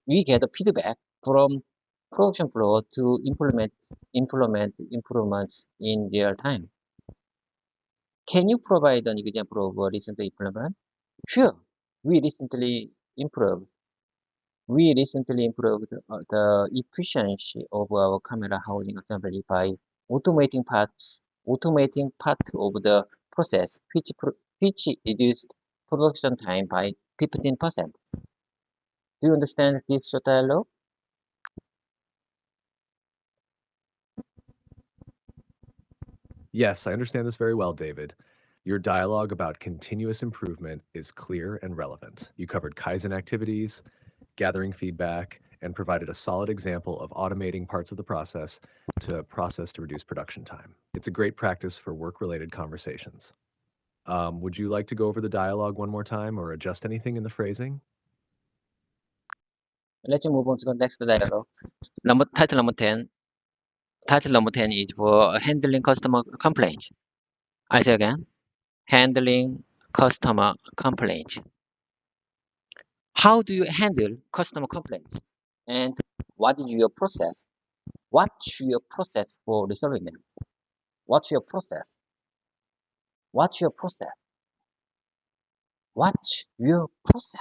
we gather feedback from production floor to implement improvements in real time. Can you provide an example of a recent improvement? Sure. We recently improved We recently improved the efficiency of our camera housing assembly by automating part of the process, which reduced production time by 15%. Do you understand this short dialogue? Yes, I understand this very well, David. Your dialogue about continuous improvement is clear and relevant. You covered Kaizen activities, gathering feedback, and provided a solid example of automating parts of the process to reduce production time. It's a great practice for work-related conversations. Would you like to go over the dialogue one more time or adjust anything in the phrasing? Let's move on to the next dialogue. Title number 10. Title number 10 is for handling customer complaints. I say again, handling customer complaints. How do you handle customer complaints? And what is your process? What's your process for resolving them? What's your process? What's your process? What's your process?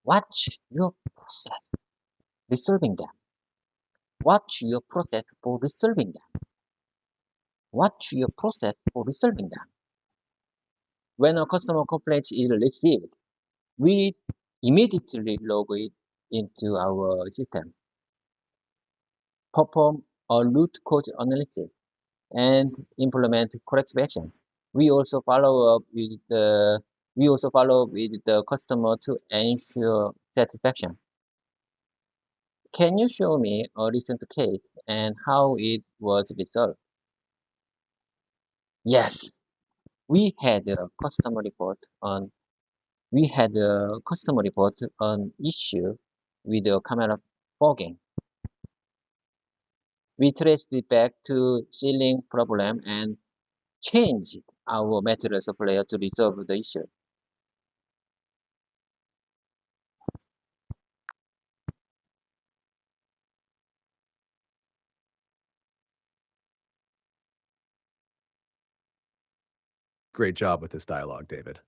What's your process? Resolving them. What's your process for resolving them? What's your process for resolving them? When a customer complaint is received, we immediately log it into our system, perform a root cause analysis, and implement corrective action. We also follow up with the customer to ensure satisfaction. Can you show me a recent case and how it was resolved? Yes, we had a customer report on issue with the camera fogging. We traced it back to ceiling problem and changed our material supplier to resolve the issue. Great job with this dialogue, David.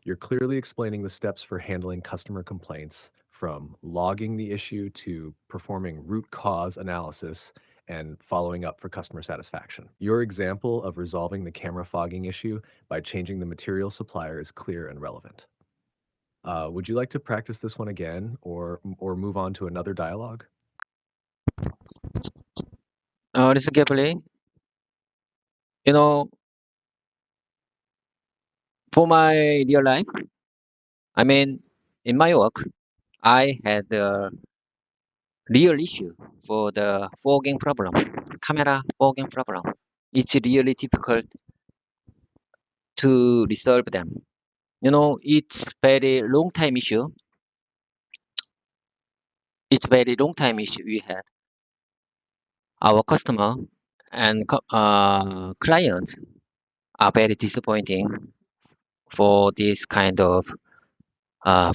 You're clearly explaining the steps for handling customer complaints, from logging the issue to performing root cause analysis and following up for customer satisfaction. Your example of resolving the camera fogging issue by changing the material supplier is clear and relevant. Would you like to practice this one again or move on to another dialogue? Listen carefully. You know, for my real life, I mean, in my work, I had a real issue for the fogging problem, camera fogging problem. It's really difficult to resolve them. You know, it's very long time issue. It's very long time issue we had. Our customer and clients are very disappointing for this kind of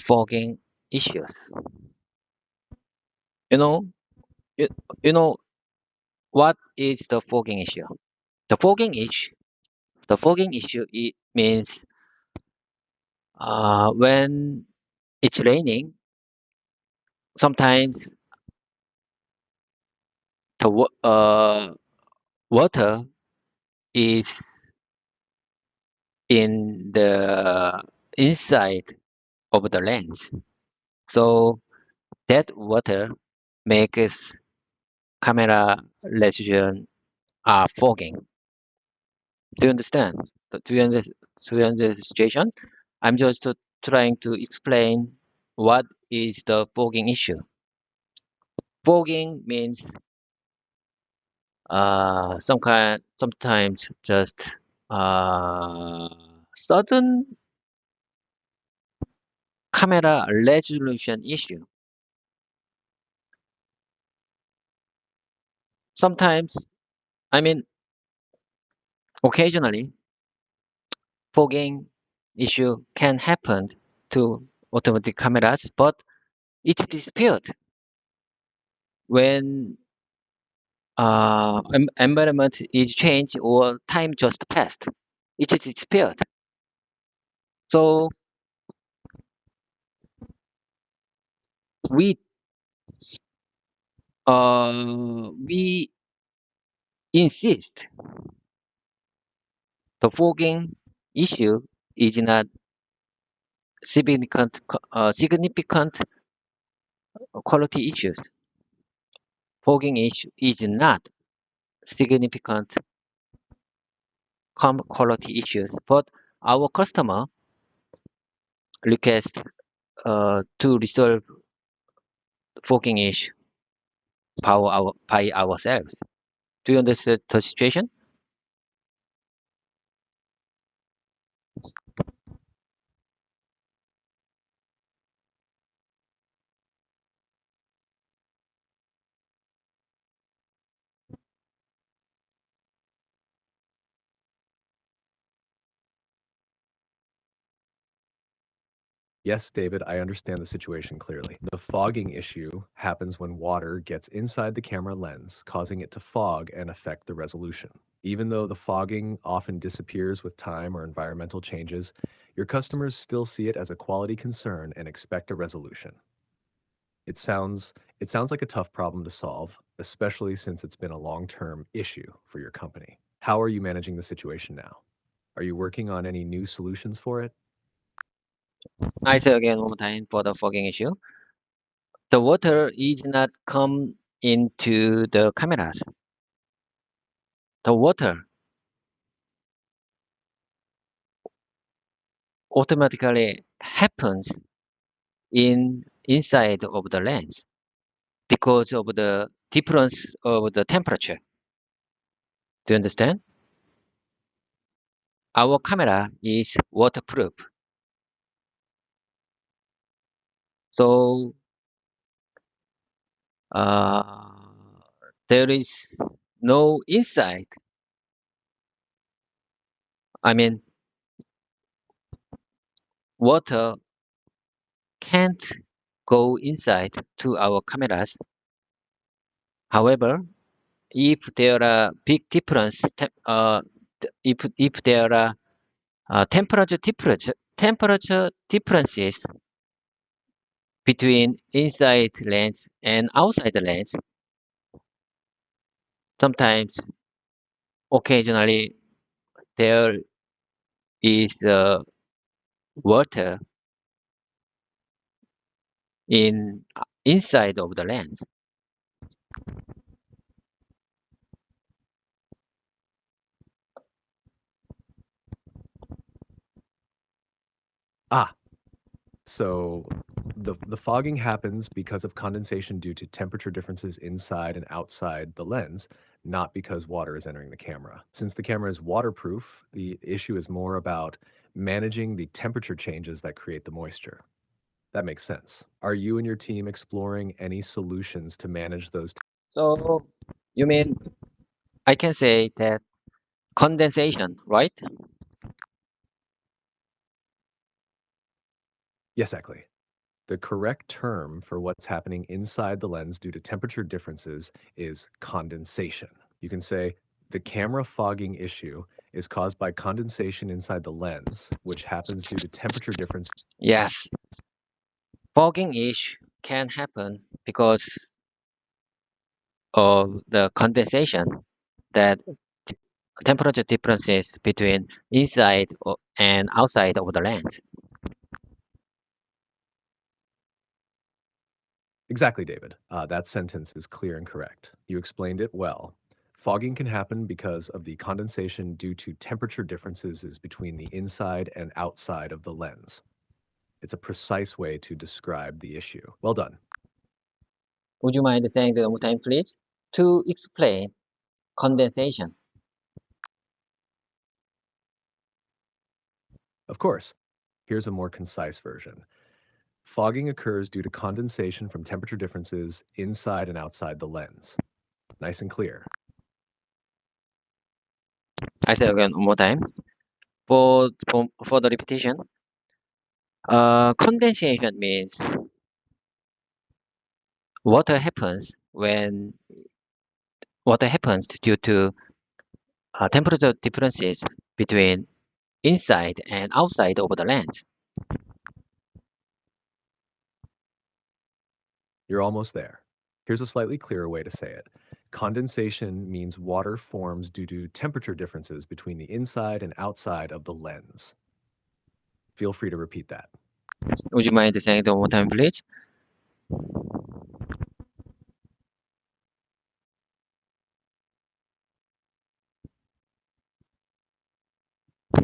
fogging issues. You know, you, you know what is the fogging issue? The fogging issue, the fogging issue it means when it's raining, sometimes the water is in the inside of the lens. So that water makes camera resolution fogging. Do you understand? Do you understand the situation? I'm just trying to explain what is the fogging issue. Fogging means sometimes just uh, sudden camera resolution issue. Sometimes, I mean, occasionally, fogging issue can happen to automatic cameras, but it's disappeared when environment is changed or time just passed. It is disappeared. So we we insist the fogging issue is not significant quality issues. Fogging issue is not significant quality issues, but our customer request to resolve fogging issue by ourselves. Do you understand the situation? Yes, David, I understand the situation clearly. The fogging issue happens when water gets inside the camera lens, causing it to fog and affect the resolution. Even though the fogging often disappears with time or environmental changes, your customers still see it as a quality concern and expect a resolution. It sounds like a tough problem to solve, especially since it's been a long-term issue for your company. How are you managing the situation now? Are you working on any new solutions for it? I say again one more time for the fogging issue. The water is not come into the cameras. The water automatically happens inside of the lens because of the difference of the temperature. Do you understand? Our camera is waterproof. So uh, there is no inside. I mean, water can't go inside to our cameras. However, if there are big difference, if there are temperature differences between inside lens and outside the lens. Sometimes, occasionally, there is water in inside of the lens. Ah, so the fogging happens because of condensation due to temperature differences inside and outside the lens, not because water is entering the camera. Since the camera is waterproof, the issue is more about managing the temperature changes that create the moisture. That makes sense. Are you and your team exploring any solutions to manage those? So, you mean I can say that condensation, right? Yes, exactly. The correct term for what's happening inside the lens due to temperature differences is condensation. You can say the camera fogging issue is caused by condensation inside the lens, which happens due to temperature difference. Yes, fogging issue can happen because of the condensation that temperature differences between inside and outside of the lens. Exactly, David. That sentence is clear and correct. You explained it well. Fogging can happen because of the condensation due to temperature differences is between the inside and outside of the lens. It's a precise way to describe the issue. Well done. Would you mind saying that one more time, please? To explain condensation. Of course. Here's a more concise version. Fogging occurs due to condensation from temperature differences inside and outside the lens. Nice and clear. I say again one more time. For the repetition, condensation means water happens when water happens due to temperature differences between inside and outside of the lens. You're almost there. Here's a slightly clearer way to say it. Condensation means water forms due to temperature differences between the inside and outside of the lens. Feel free to repeat that. Would you mind saying that one more time, please?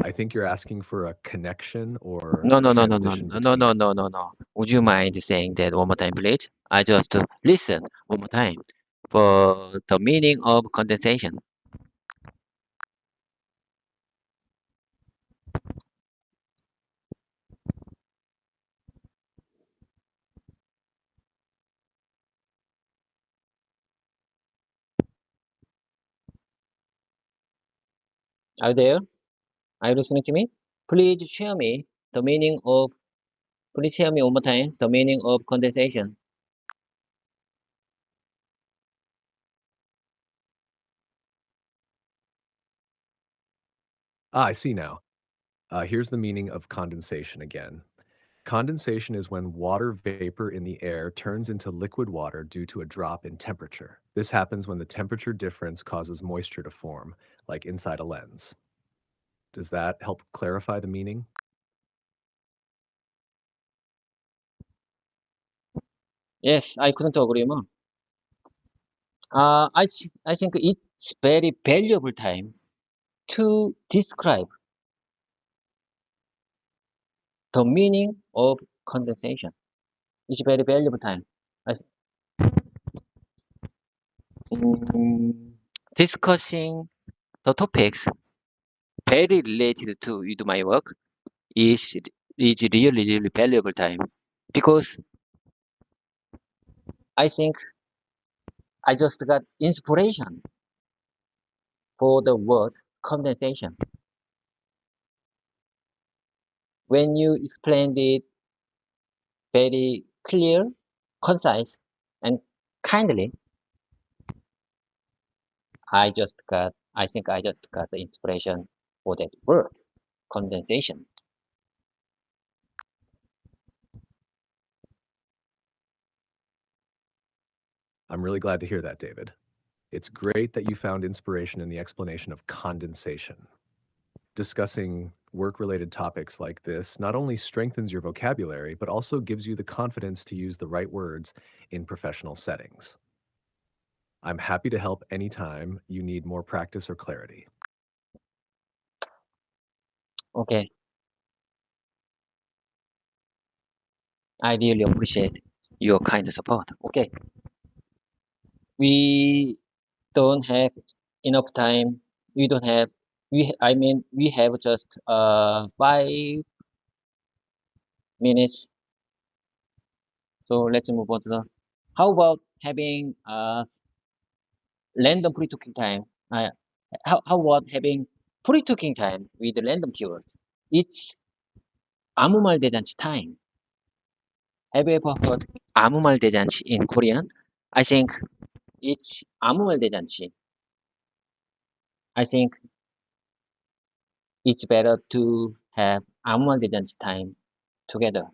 I think you're asking for a connection or No, a no, no, no, no, transition no, no, between. no, no, no, no. Would you mind saying that one more time, please? I just listen one more time for the meaning of condensation. Are you there? Are you listening to me? Please share me the meaning of. Please share me one more time the meaning of condensation. I see now. Here's the meaning of condensation again. Condensation is when water vapor in the air turns into liquid water due to a drop in temperature. This happens when the temperature difference causes moisture to form, like inside a lens. Does that help clarify the meaning? Yes, I couldn't agree more. I think it's very valuable time to describe the meaning of condensation. It's very valuable time. I, s- mm, Discussing the topics very related to with my work is really valuable time because I think I just got inspiration for the word condensation. When you explained it very clear, concise, and kindly, I think I just got the inspiration for that word. condensation. I'm really glad to hear that, David. It's great that you found inspiration in the explanation of condensation. Discussing work-related topics like this not only strengthens your vocabulary, but also gives you the confidence to use the right words in professional settings. I'm happy to help anytime you need more practice or clarity. Okay, I really appreciate your kind support. Okay, we don't have enough time. We don't have. I mean, we have just 5 minutes. So let's move on to the. How about having random pre-talking time? How about having pre-talking time with random keywords? It's 아무 말 대잔치 time. Have you ever heard 아무 말 대잔치 in Korean? I think it's 아무 말 대잔치. I think it's better to have 아무 말 대잔치 time together.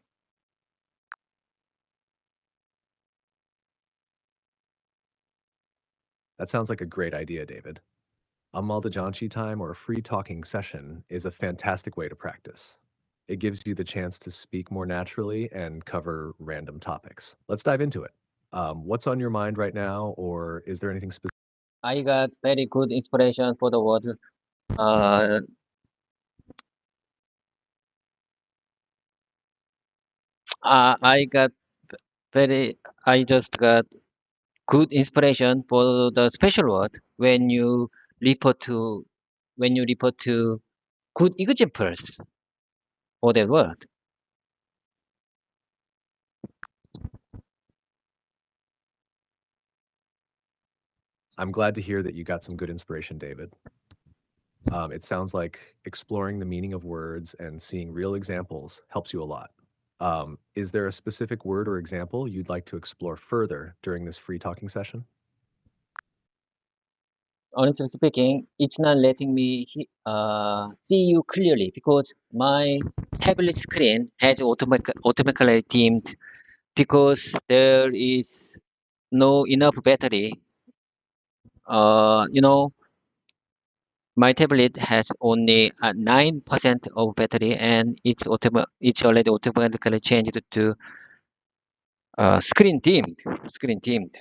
That sounds like a great idea, David. A Maldajanchi time or a free talking session is a fantastic way to practice. It gives you the chance to speak more naturally and cover random topics. Let's dive into it. What's on your mind right now, or is there anything specific? I got very good inspiration for the word. Uh, I got very. I just got good inspiration for the special word refer to when you refer to good examples for that word. I'm glad to hear that you got some good inspiration, David. It sounds like exploring the meaning of words and seeing real examples helps you a lot. Is there a specific word or example you'd like to explore further during this free talking session? Honestly speaking, it's not letting me see you clearly because my tablet screen has automatically dimmed because there is no enough battery. You know, my tablet has only 9% of battery and it's already automatically changed to screen dimmed. Screen dimmed.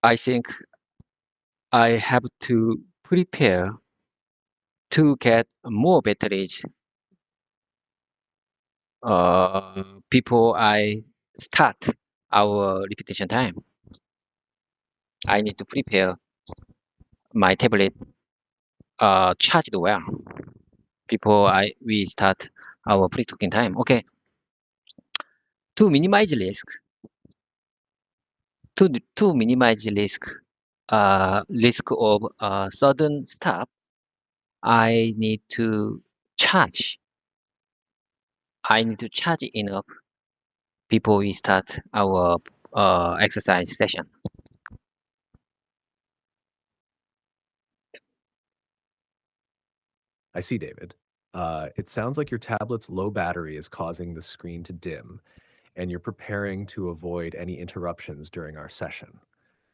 I think I have to prepare to get more batteries before I start our repetition time. I need to prepare my tablet charged well before we start our pre-talking time. Okay, to minimize risk, to minimize risk of sudden stop, I need to charge. I need to charge enough before we start our exercise session. I see, David. It sounds like your tablet's low battery is causing the screen to dim, and you're preparing to avoid any interruptions during our session.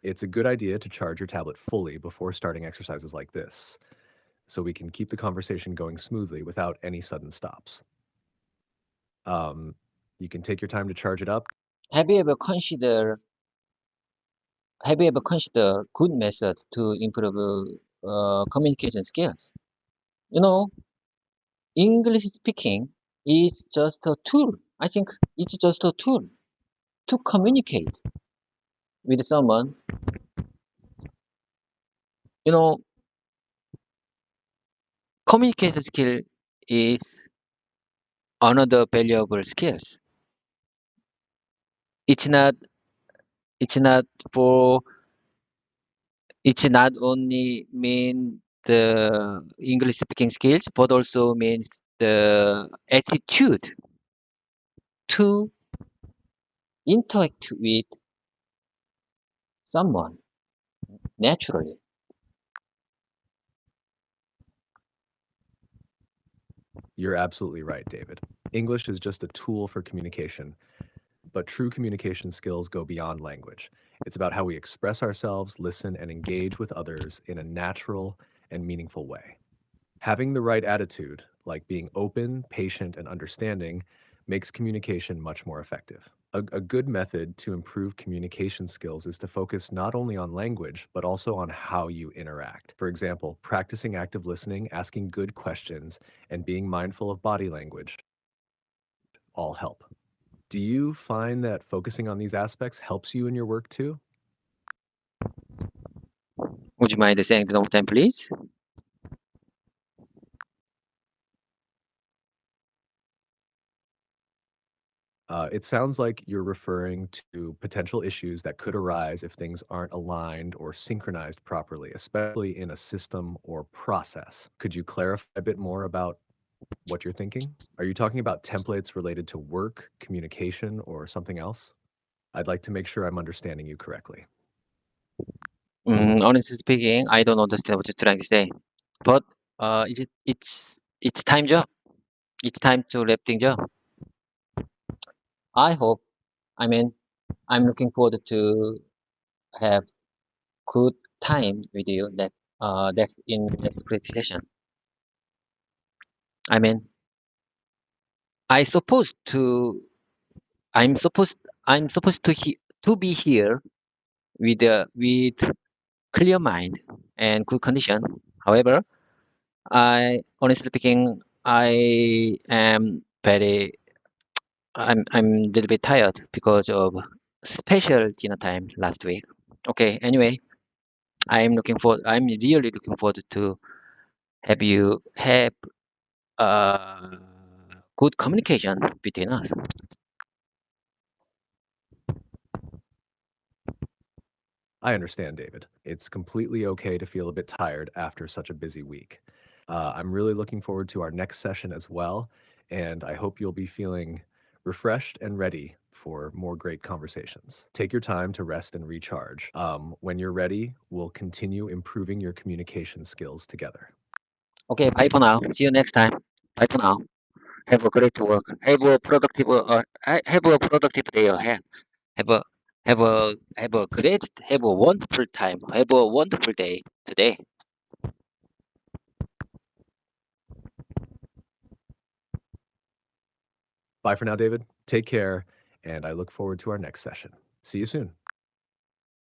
It's a good idea to charge your tablet fully before starting exercises like this, so we can keep the conversation going smoothly without any sudden stops. Um, you can take your time to charge it up. Have you ever considered good method to improve communication skills? You know, English speaking is just a tool. I think it's just a tool to communicate with someone. You know, communication skill is another valuable skills. It's not it's not for it's not only mean the English speaking skills, but also means the attitude to interact with someone naturally. You're absolutely right, David. English is just a tool for communication, but true communication skills go beyond language. It's about how we express ourselves, listen, and engage with others in a natural and meaningful way. Having the right attitude, like being open, patient, and understanding, makes communication much more effective. A good method to improve communication skills is to focus not only on language, but also on how you interact. For example, practicing active listening, asking good questions, and being mindful of body language all help. Do you find that focusing on these aspects helps you in your work too? Would you mind saying it one more time, please? It sounds like you're referring to potential issues that could arise if things aren't aligned or synchronized properly, especially in a system or process. Could you clarify a bit more about what you're thinking? Are you talking about templates related to work, communication, or something else? I'd like to make sure I'm understanding you correctly. Honestly speaking, I don't understand what you're trying to say. But it's time job. It's time to wrap things up. I hope. I mean, I'm looking forward to have good time with you next in next practice session. I mean, I supposed to. I'm supposed. I'm supposed to be here with clear mind and good condition. However, I honestly speaking, I'm a little bit tired because of special dinner time last week. Okay, anyway, I'm really looking forward to have you have uh good communication between us. I understand, David. It's completely okay to feel a bit tired after such a busy week. I'm really looking forward to our next session as well, and I hope you'll be feeling refreshed and ready for more great conversations. Take your time to rest and recharge. When you're ready, we'll continue improving your communication skills together. Okay, bye for now. See you next time. Bye for now. Have a great work. Have a productive day ahead. Have a have a wonderful time. Have a wonderful day today. Bye for now, David. Take care, and I look forward to our next session. See you soon.